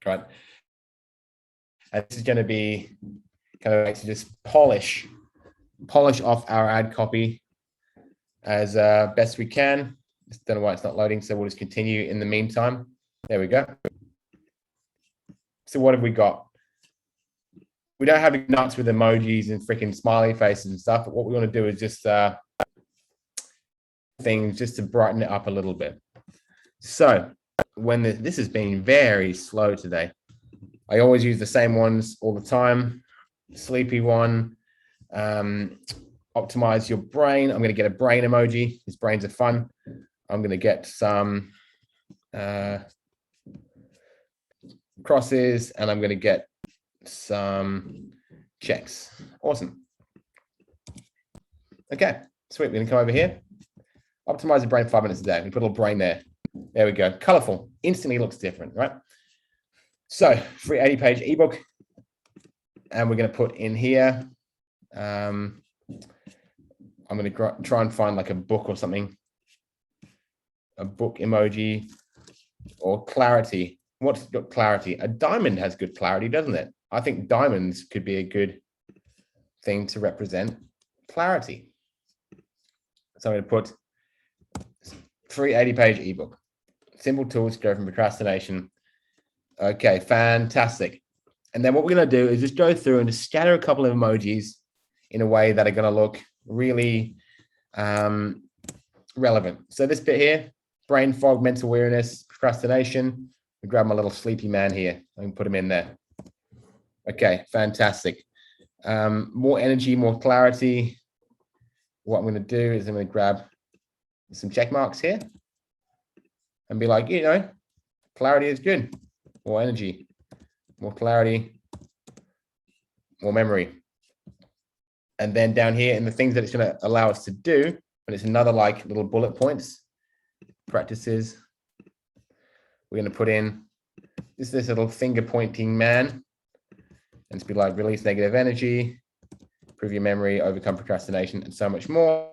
right? And this is going to be kind of like to just polish off our ad copy as best we can. Just don't know why it's not loading, so we'll just continue in the meantime. There we go. So what have we got? We don't have nuts with emojis and freaking smiley faces and stuff, but what we want to do is just things just to brighten it up a little bit. So when this has been very slow today, I always use the same ones all the time. Sleepy one, optimize your brain. I'm going to get a brain emoji. These brains are fun. I'm going to get some crosses, and I'm going to get some checks. Awesome. Okay, sweet. We're going to come over here. Optimize the brain 5 minutes a day. We put a little brain there. There we go. Colorful. Instantly looks different, right? So, free 80-page ebook. And we're going to put in here. I'm going to try and find like a book or something. A book emoji or clarity. What's got clarity? A diamond has good clarity, doesn't it? I think diamonds could be a good thing to represent clarity. So I'm going to put free 80-page ebook. Simple tools to go from procrastination. Okay, fantastic. And then what we're going to do is just go through and just scatter a couple of emojis in a way that are going to look really relevant. So this bit here, brain fog, mental weariness, procrastination. We grab my little sleepy man here and put him in there. Okay, fantastic. More energy, more clarity. What I'm going to do is I'm going to grab some check marks here and be like, you know, clarity is good. More energy, more clarity, more memory. And then down here in the things that it's going to allow us to do, and it's another like little bullet points, practices. We're going to put in this little finger pointing man and to be like release negative energy, improve your memory, overcome procrastination, and so much more.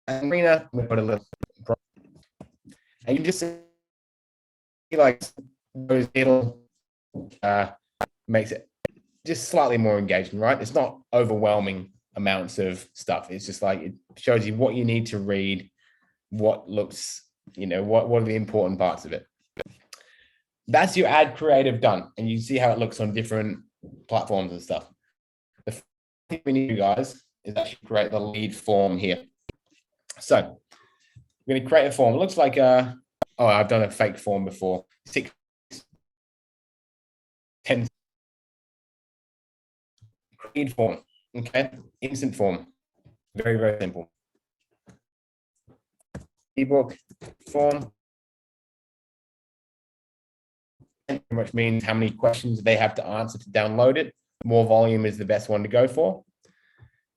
And Rena, we put a little, and you just see like those little makes it just slightly more engaging, right? It's not overwhelming amounts of stuff. It's just like it shows you what you need to read, what looks, you know, what are the important parts of it. That's your ad creative done, and you see how it looks on different platforms and stuff. The thing we need to do, guys, is actually create the lead form here. So we're going to create a form. It looks like oh, I've done a fake form before. 6, 10 lead form. Okay, instant form. Very, very simple. Ebook form. Which means how many questions they have to answer to download it. More volume is the best one to go for.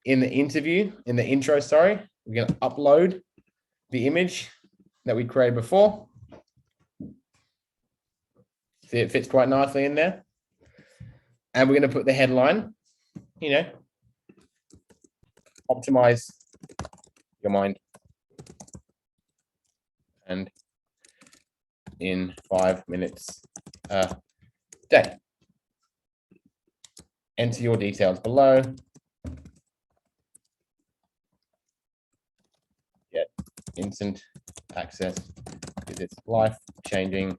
In the intro, sorry, we're going to upload the image that we created before. See, it fits quite nicely in there. And we're going to put the headline, you know, optimize your mind. And in 5 minutes a day. Enter your details below. Get instant access to this life-changing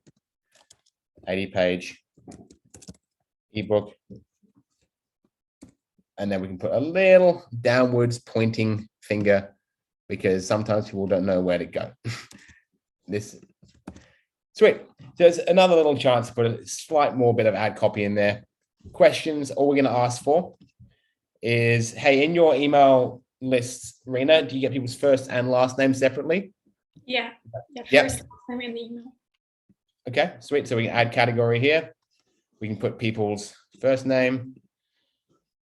80-page ebook. And then we can put a little downwards pointing finger because sometimes people don't know where to go. This Sweet. So there's another little chance to put a slight more bit of ad copy in there. Questions, all we're going to ask for is, hey, in your email lists, Rena, do you get people's first and last name separately? Yeah. Yep. First name in the email. Okay, sweet. So we can add category here. We can put people's first name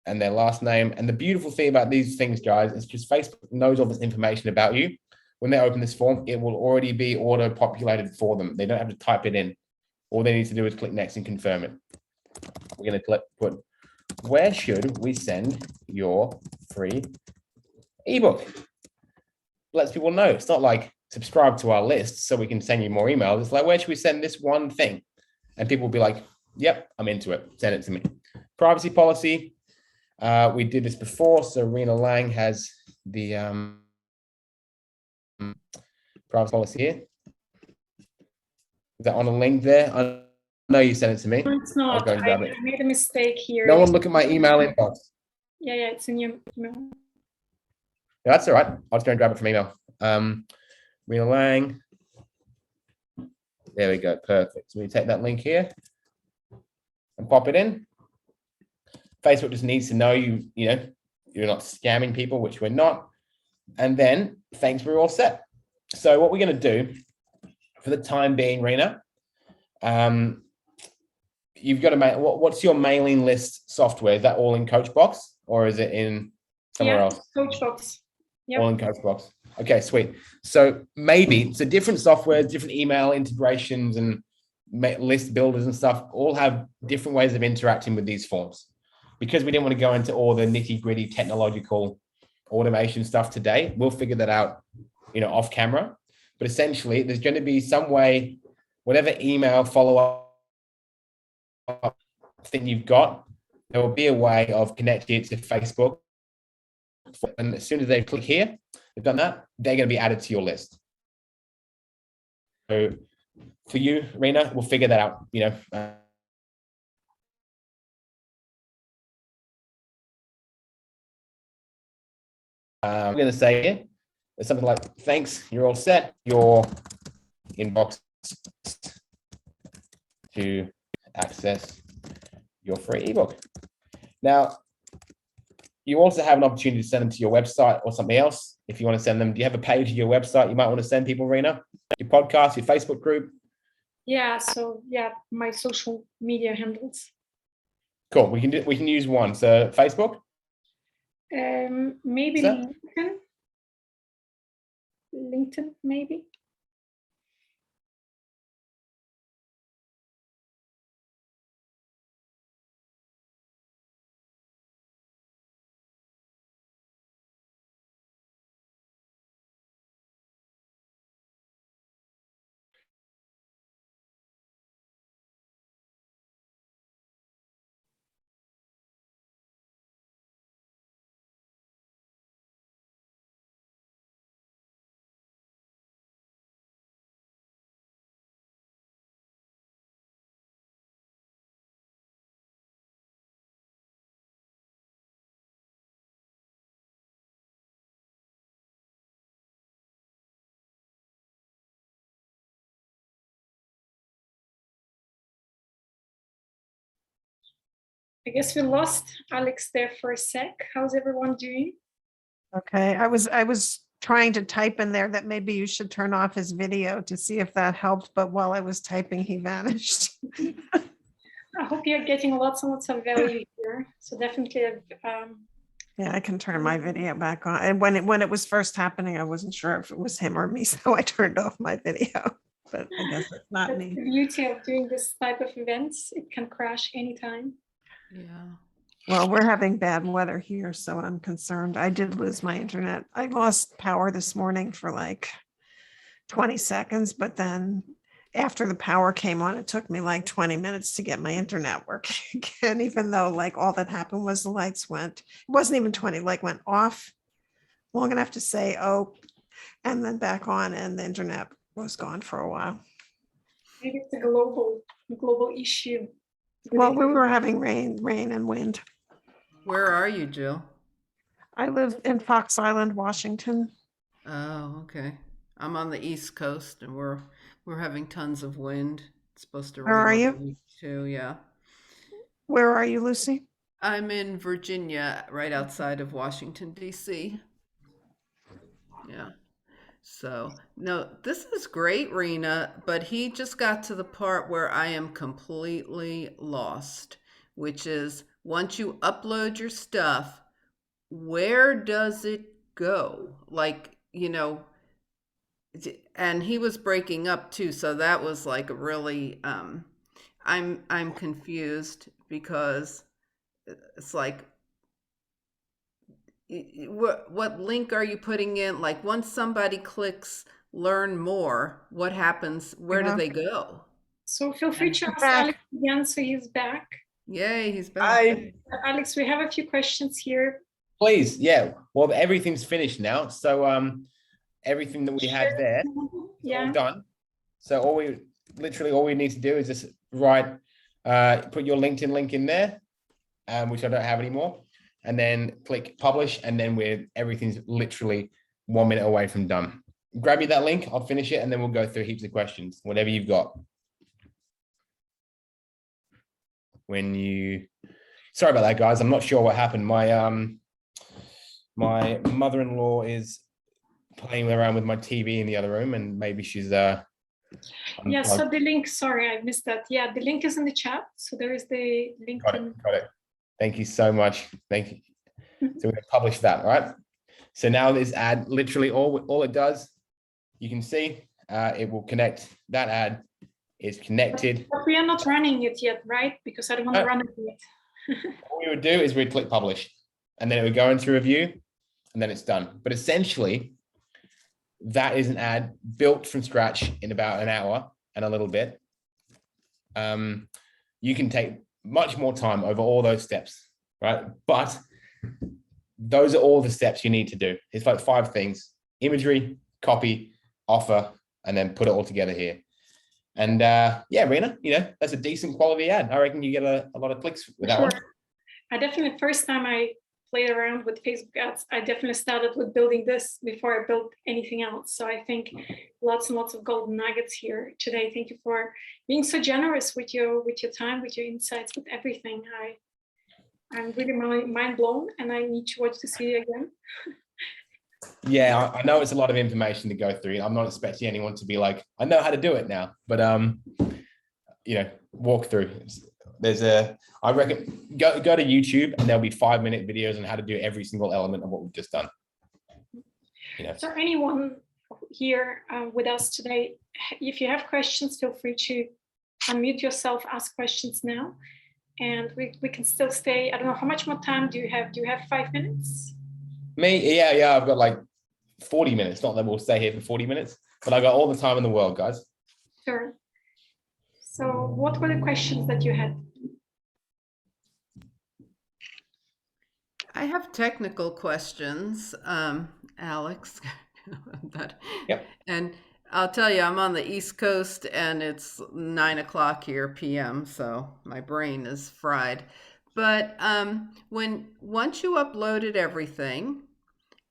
and their last name. And the beautiful thing about these things, guys, is just Facebook knows all this information about you. When they open this form, it will already be auto-populated for them. They don't have to type it in. All they need to do is click next and confirm it. We're going to put, where should we send your free ebook? Lets people know. It's not like subscribe to our list so we can send you more emails. It's like, where should we send this one thing? And people will be like, yep, I'm into it. Send it to me. Privacy policy. We did this before. So Rena Lang has the privacy policy here. Is that on a link there? I know you sent it to me. No, it's not. I'll go and grab it. I made a mistake here. No one look at my email inbox. Yeah, it's in your email. Yeah, that's all right. I'll just go and grab it from email. Rena Lang. There we go. Perfect. So we take that link here and pop it in. Facebook just needs to know you're not scamming people, which we're not. And then thanks, we're all set. So what we're going to do for the time being, Rena, you've got to make, what's your mailing list software? Is that all in Coachbox or is it in somewhere else? Coachbox. Yep. All in Coachbox. Okay, sweet. So maybe, so different software, different email integrations and list builders and stuff all have different ways of interacting with these forms. Because we didn't want to go into all the nitty gritty technological automation stuff today, we'll figure that out, off camera. But essentially, there's going to be some way, whatever email follow-up thing you've got, there will be a way of connecting it to Facebook. And as soon as they click here, they've done that, they're going to be added to your list. So for you, Rena, we'll figure that out, I'm going to say here, it's something like, thanks, you're all set. Your inbox to access your free ebook. Now, you also have an opportunity to send them to your website or something else. If you want to send them, do you have a page to your website you might want to send people, Rena? Your podcast, your Facebook group? Yeah, so my social media handles. Cool, we can use one. So Facebook? Maybe LinkedIn, maybe. I guess we lost Alex there for a sec. How's everyone doing? Okay, I was trying to type in there that maybe you should turn off his video to see if that helped, but while I was typing, he vanished. I hope you're getting lots and lots of value here. So definitely, yeah, I can turn my video back on. And when it was first happening, I wasn't sure if it was him or me, so I turned off my video. But I guess it's not that's me. the beauty of doing this type of events. It can crash anytime. Yeah. Well, we're having bad weather here, so I'm concerned. I did lose my internet. I lost power this morning for like 20 seconds, but then after the power came on, it took me like 20 minutes to get my internet working again, even though like all that happened was the lights went, it wasn't even 20, like went off long enough to say, oh, and then back on, and the internet was gone for a while. Maybe it's a global issue. Well, we were having rain and wind. Where are you, Jill? I live in Fox Island, Washington. Oh, okay. I'm on the East Coast, and we're having tons of wind. It's supposed to Where rain are all you? week too. Yeah, Where are you, Lucy? I'm in Virginia, right outside of Washington D.C. Yeah. So, no, this is great, Rena, but he just got to the part where I am completely lost, which is once you upload your stuff, where does it go? Like, and he was breaking up too, so that was like a really I'm confused because it's like what link are you putting in? Like once somebody clicks learn more, what happens? Where do Yeah. they go? So feel free to ask Back. Alex again, so he's back. Yay, he's back. Hi. Alex, we have a few questions here. Please, yeah. Well, everything's finished now. So everything that we had there is all Yeah. done. So all we need to do is just put your LinkedIn link in there, which I don't have anymore, and then click publish, and then everything's literally 1 minute away from done. Grab me that link, I'll finish it, and then we'll go through heaps of questions, whatever you've got. Sorry about that, guys. I'm not sure what happened. My mother-in-law is playing around with my TV in the other room, and maybe she's Yeah, so the link, sorry, I missed that. Yeah, the link is in the chat. So there is the link. Got it. Thank you so much. Thank you. So we're gonna publish that, right? So now this ad, literally all it does, you can see, it will connect. That ad is connected. But we are not running it yet, right? Because I don't want to run it yet. What we would do is we'd click publish, and then it would go into review, and then it's done. But essentially, that is an ad built from scratch in about an hour and a little bit. You can take much more time over all those steps, right? But those are all the steps you need to do. It's like 5 things: imagery, copy, offer, and then put it all together here. And yeah, Rena, that's a decent quality ad. I reckon you get a lot of clicks with that one. I definitely, first time I played around with Facebook ads, I definitely started with building this before I built anything else. So I think lots and lots of golden nuggets here today. Thank you for being so generous with your time, with your insights, with everything. I'm really mind blown, and I need to watch this video again. Yeah, I know it's a lot of information to go through. I'm not expecting anyone to be like, I know how to do it now, but walk through. I reckon go to YouTube, and there'll be 5-minute videos on how to do every single element of what we've just done. So anyone here with us today, if you have questions, feel free to unmute yourself, ask questions now, and we can still stay. I don't know, how much more time do you have? Do you have 5 minutes? Me? Yeah, I've got like 40 minutes. Not that we'll stay here for 40 minutes, but I got all the time in the world, guys. Sure. So what were the questions that you had? I have technical questions, Alex. Yep. And I'll tell you, I'm on the East Coast, and it's 9 o'clock here p.m., so my brain is fried. But once you uploaded everything,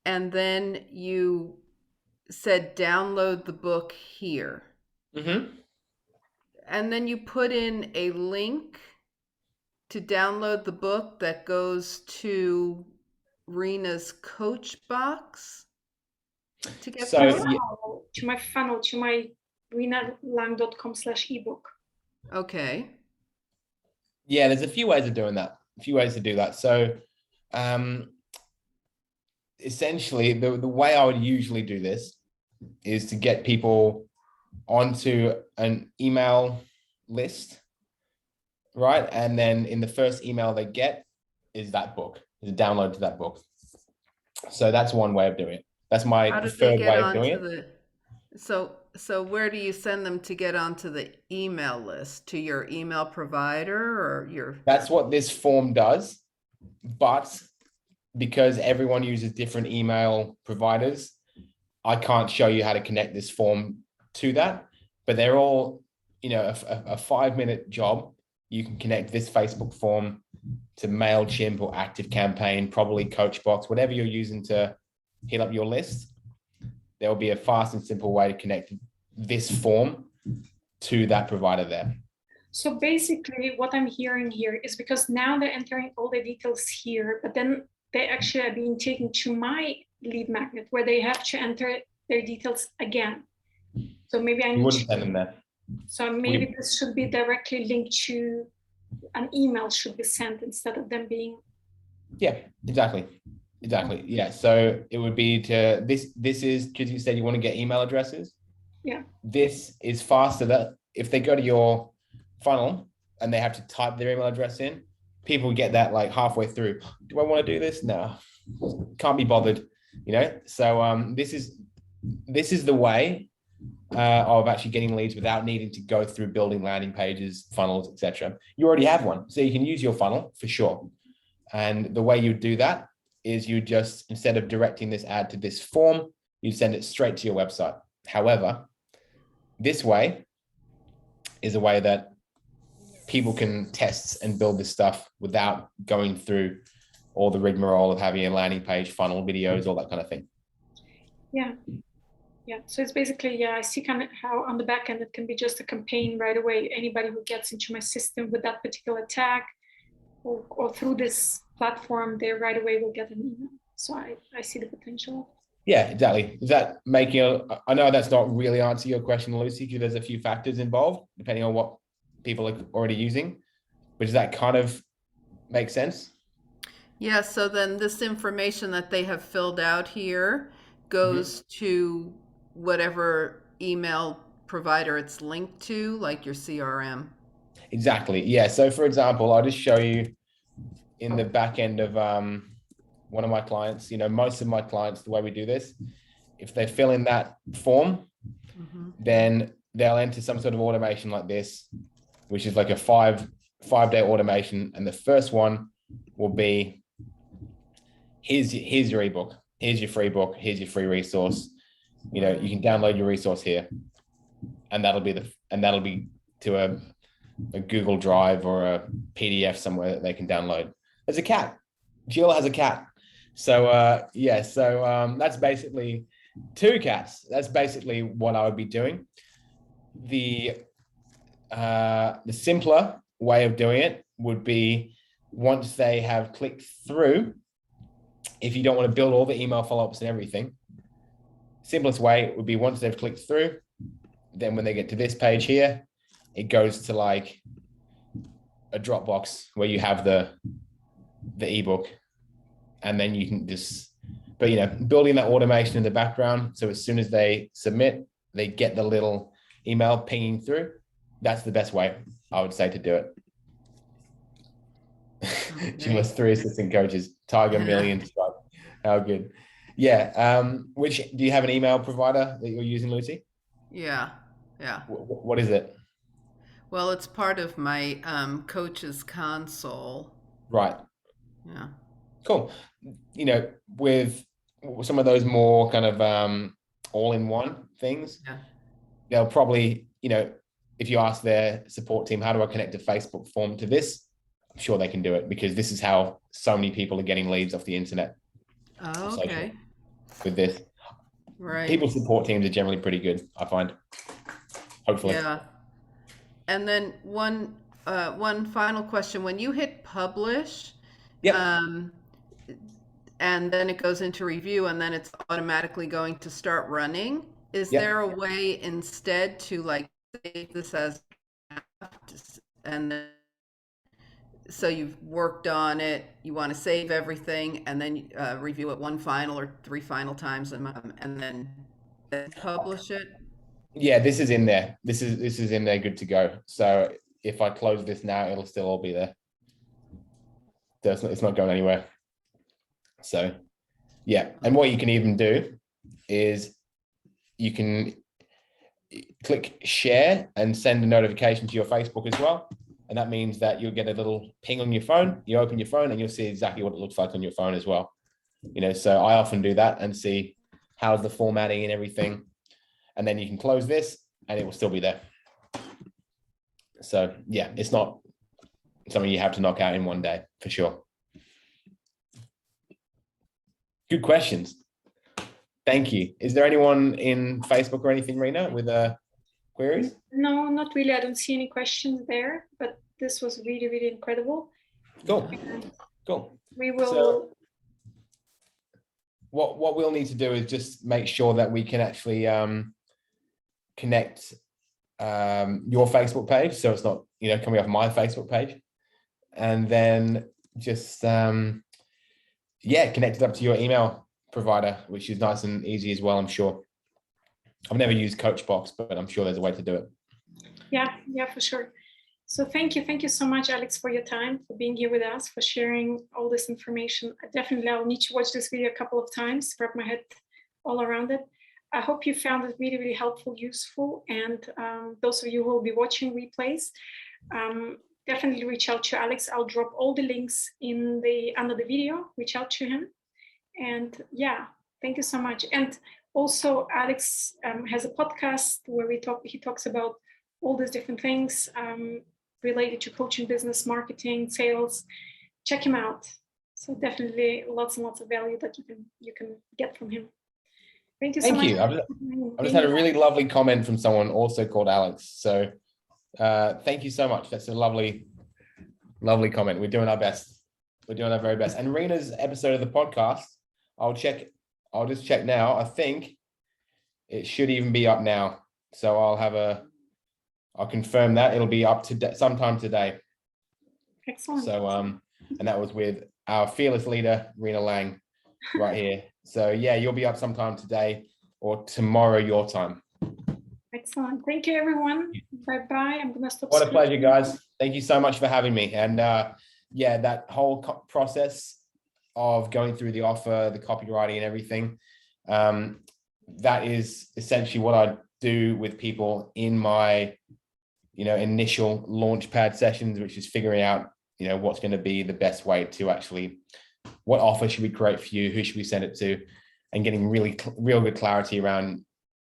and then you said download the book here, and then you put in a link to download the book that goes to Rena's coach box to get to my funnel, to my renalang.com/ebook. Okay. Yeah, there's a few ways of doing that. A few ways to do that. So essentially, the way I would usually do this is to get people onto an email list, right? And then in the first email they get is that book, is a download to that book. So that's one way of doing it. That's my preferred way of doing it. So where do you send them to get onto the email list? To your email provider or your? That's what this form does, but because everyone uses different email providers, I can't show you how to connect this form to that, but they're all, a 5-minute job. You can connect this Facebook form to MailChimp or ActiveCampaign, probably Coachbox, whatever you're using to hit up your list. there will be a fast and simple way to connect this form to that provider there. So basically what I'm hearing here is because now they're entering all the details here, but then they actually are being taken to my lead magnet where they have to enter their details again. So maybe I You need wouldn't to, send them there. so maybe this should be directly linked to an email should be sent instead of them being. Yeah, exactly. Yeah. So it would be to this is because you said you want to get email addresses. Yeah. This is faster that if they go to your funnel and they have to type their email address in, people get that like halfway through. Do I want to do this? No, can't be bothered, you know? So this is the way of actually getting leads without needing to go through building landing pages, funnels, etc. You already have one, so you can use your funnel for sure. And the way you do that is you just, instead of directing this ad to this form, you send it straight to your website. However, this way is a way that people can test and build this stuff without going through all the rigmarole of having a landing page, funnel, videos, all that kind of thing. Yeah. Yeah. So it's basically, yeah, I see kind of how on the back end, it can be just a campaign right away. Anybody who gets into my system with that particular tag or through this platform, they right away will get an email. So I see the potential. Yeah, exactly. Is that making I know that's not really answer your question, Lucy, because there's a few factors involved depending on what people are already using, but does that kind of make sense? Yeah, so then this information that they have filled out here goes to whatever email provider it's linked to, like your CRM. Exactly. Yeah. So for example, I'll just show you in the back end of one of my clients, most of my clients, the way we do this, if they fill in that form, then they'll enter some sort of automation like this, which is like a five-day automation. And the first one will be, here's your ebook, here's your free book, here's your free resource. You can download your resource here, and that'll be to a Google Drive or a PDF somewhere that they can download. There's a cat. Jill has a cat. So that's basically 2 cats. That's basically what I would be doing. The simpler way of doing it would be, once they have clicked through, if you don't want to build all the email follow-ups and everything, simplest way would be, once they've clicked through, then when they get to this page here, it goes to like a Dropbox where you have the ebook, and then you can just, building that automation in the background. So as soon as they submit, they get the little email pinging through. That's the best way, I would say, to do it. Okay. She lists 3 assistant coaches, Tiger Million. How good. Yeah. Do you have an email provider that you're using, Lucy? Yeah. What is it? Well, it's part of my coach's console. Right. Yeah. Cool. With some of those more kind of all-in-one things, they'll probably, if you ask their support team, how do I connect a Facebook form to this? I'm sure they can do it, because this is how so many people are getting leads off the internet. Oh, okay. With this. Right. People's support teams are generally pretty good, I find. Hopefully. Yeah. And then one final question. When you hit publish, and then it goes into review, and then it's automatically going to start running, is there a way instead to like save this as draft, and then so you've worked on it, you want to save everything, and then review it 1 final or 3 final times, and then publish it? Yeah, this is in there. This is in there, good to go. So if I close this now, it'll still all be there. It's not going anywhere. So yeah, and what you can even do is you can click share and send a notification to your Facebook as well. And that means that you'll get a little ping on your phone. You open your phone and you'll see exactly what it looks like on your phone as well. So I often do that and see how's the formatting and everything. And then you can close this and it will still be there. So yeah, it's not something you have to knock out in one day, for sure. Good questions. Thank you. Is there anyone in Facebook or anything, Rena, with queries? No, not really. I don't see any questions there, but this was really, really incredible. Cool. And Cool. we will. So what we'll need to do is just make sure that we can actually connect your Facebook page, so it's not, you know, coming off my Facebook page, and then just yeah, connect it up to your email provider, which is nice and easy as well. I'm sure. I've never used Coachbox, but I'm sure there's a way to do it. Yeah, for sure. So thank you so much, Alex, for your time, for being here with us, for sharing all this information. I'll need to watch this video a couple of times, wrap my head all around it. I hope you found it really, really helpful, useful, and those of you who will be watching replays, definitely reach out to Alex. I'll drop all the links under the video. Reach out to him, and yeah, thank you so much. And also, Alex has a podcast where he talks about all these different things related to coaching, business, marketing, sales. Check him out. So definitely lots and lots of value that you can get from him. Thank you so much. I just had a really lovely comment from someone also called Alex. So thank you so much. That's a lovely comment. We're doing our best. We're doing our very best. And Rena's episode of the podcast, I'll just check now. I think it should even be up now. So I'll confirm that it'll be up to sometime today. Excellent. So and that was with our fearless leader, Rena Lang, right here. So yeah, you'll be up sometime today or tomorrow your time. Excellent. Thank you, everyone. Bye-bye. I'm going to stop. What a pleasure, guys. Thank you so much for having me. And yeah, that whole process of going through the offer, the copywriting and everything, that is essentially what I do with people in my, you know, initial launchpad sessions, which is figuring out, you know, what's going to be the best way to actually, what offer should we create for you? Who should we send it to? And getting real good clarity around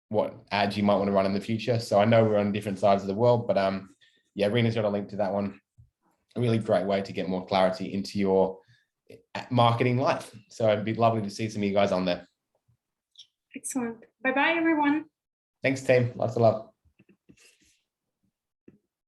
what ads you might want to run in the future. So I know we're on different sides of the world, but yeah, Rena's got a link to that one. A really great way to get more clarity into your marketing life. So it'd be lovely to see some of you guys on there. Excellent. Bye-bye, everyone. Thanks, team. Lots of love.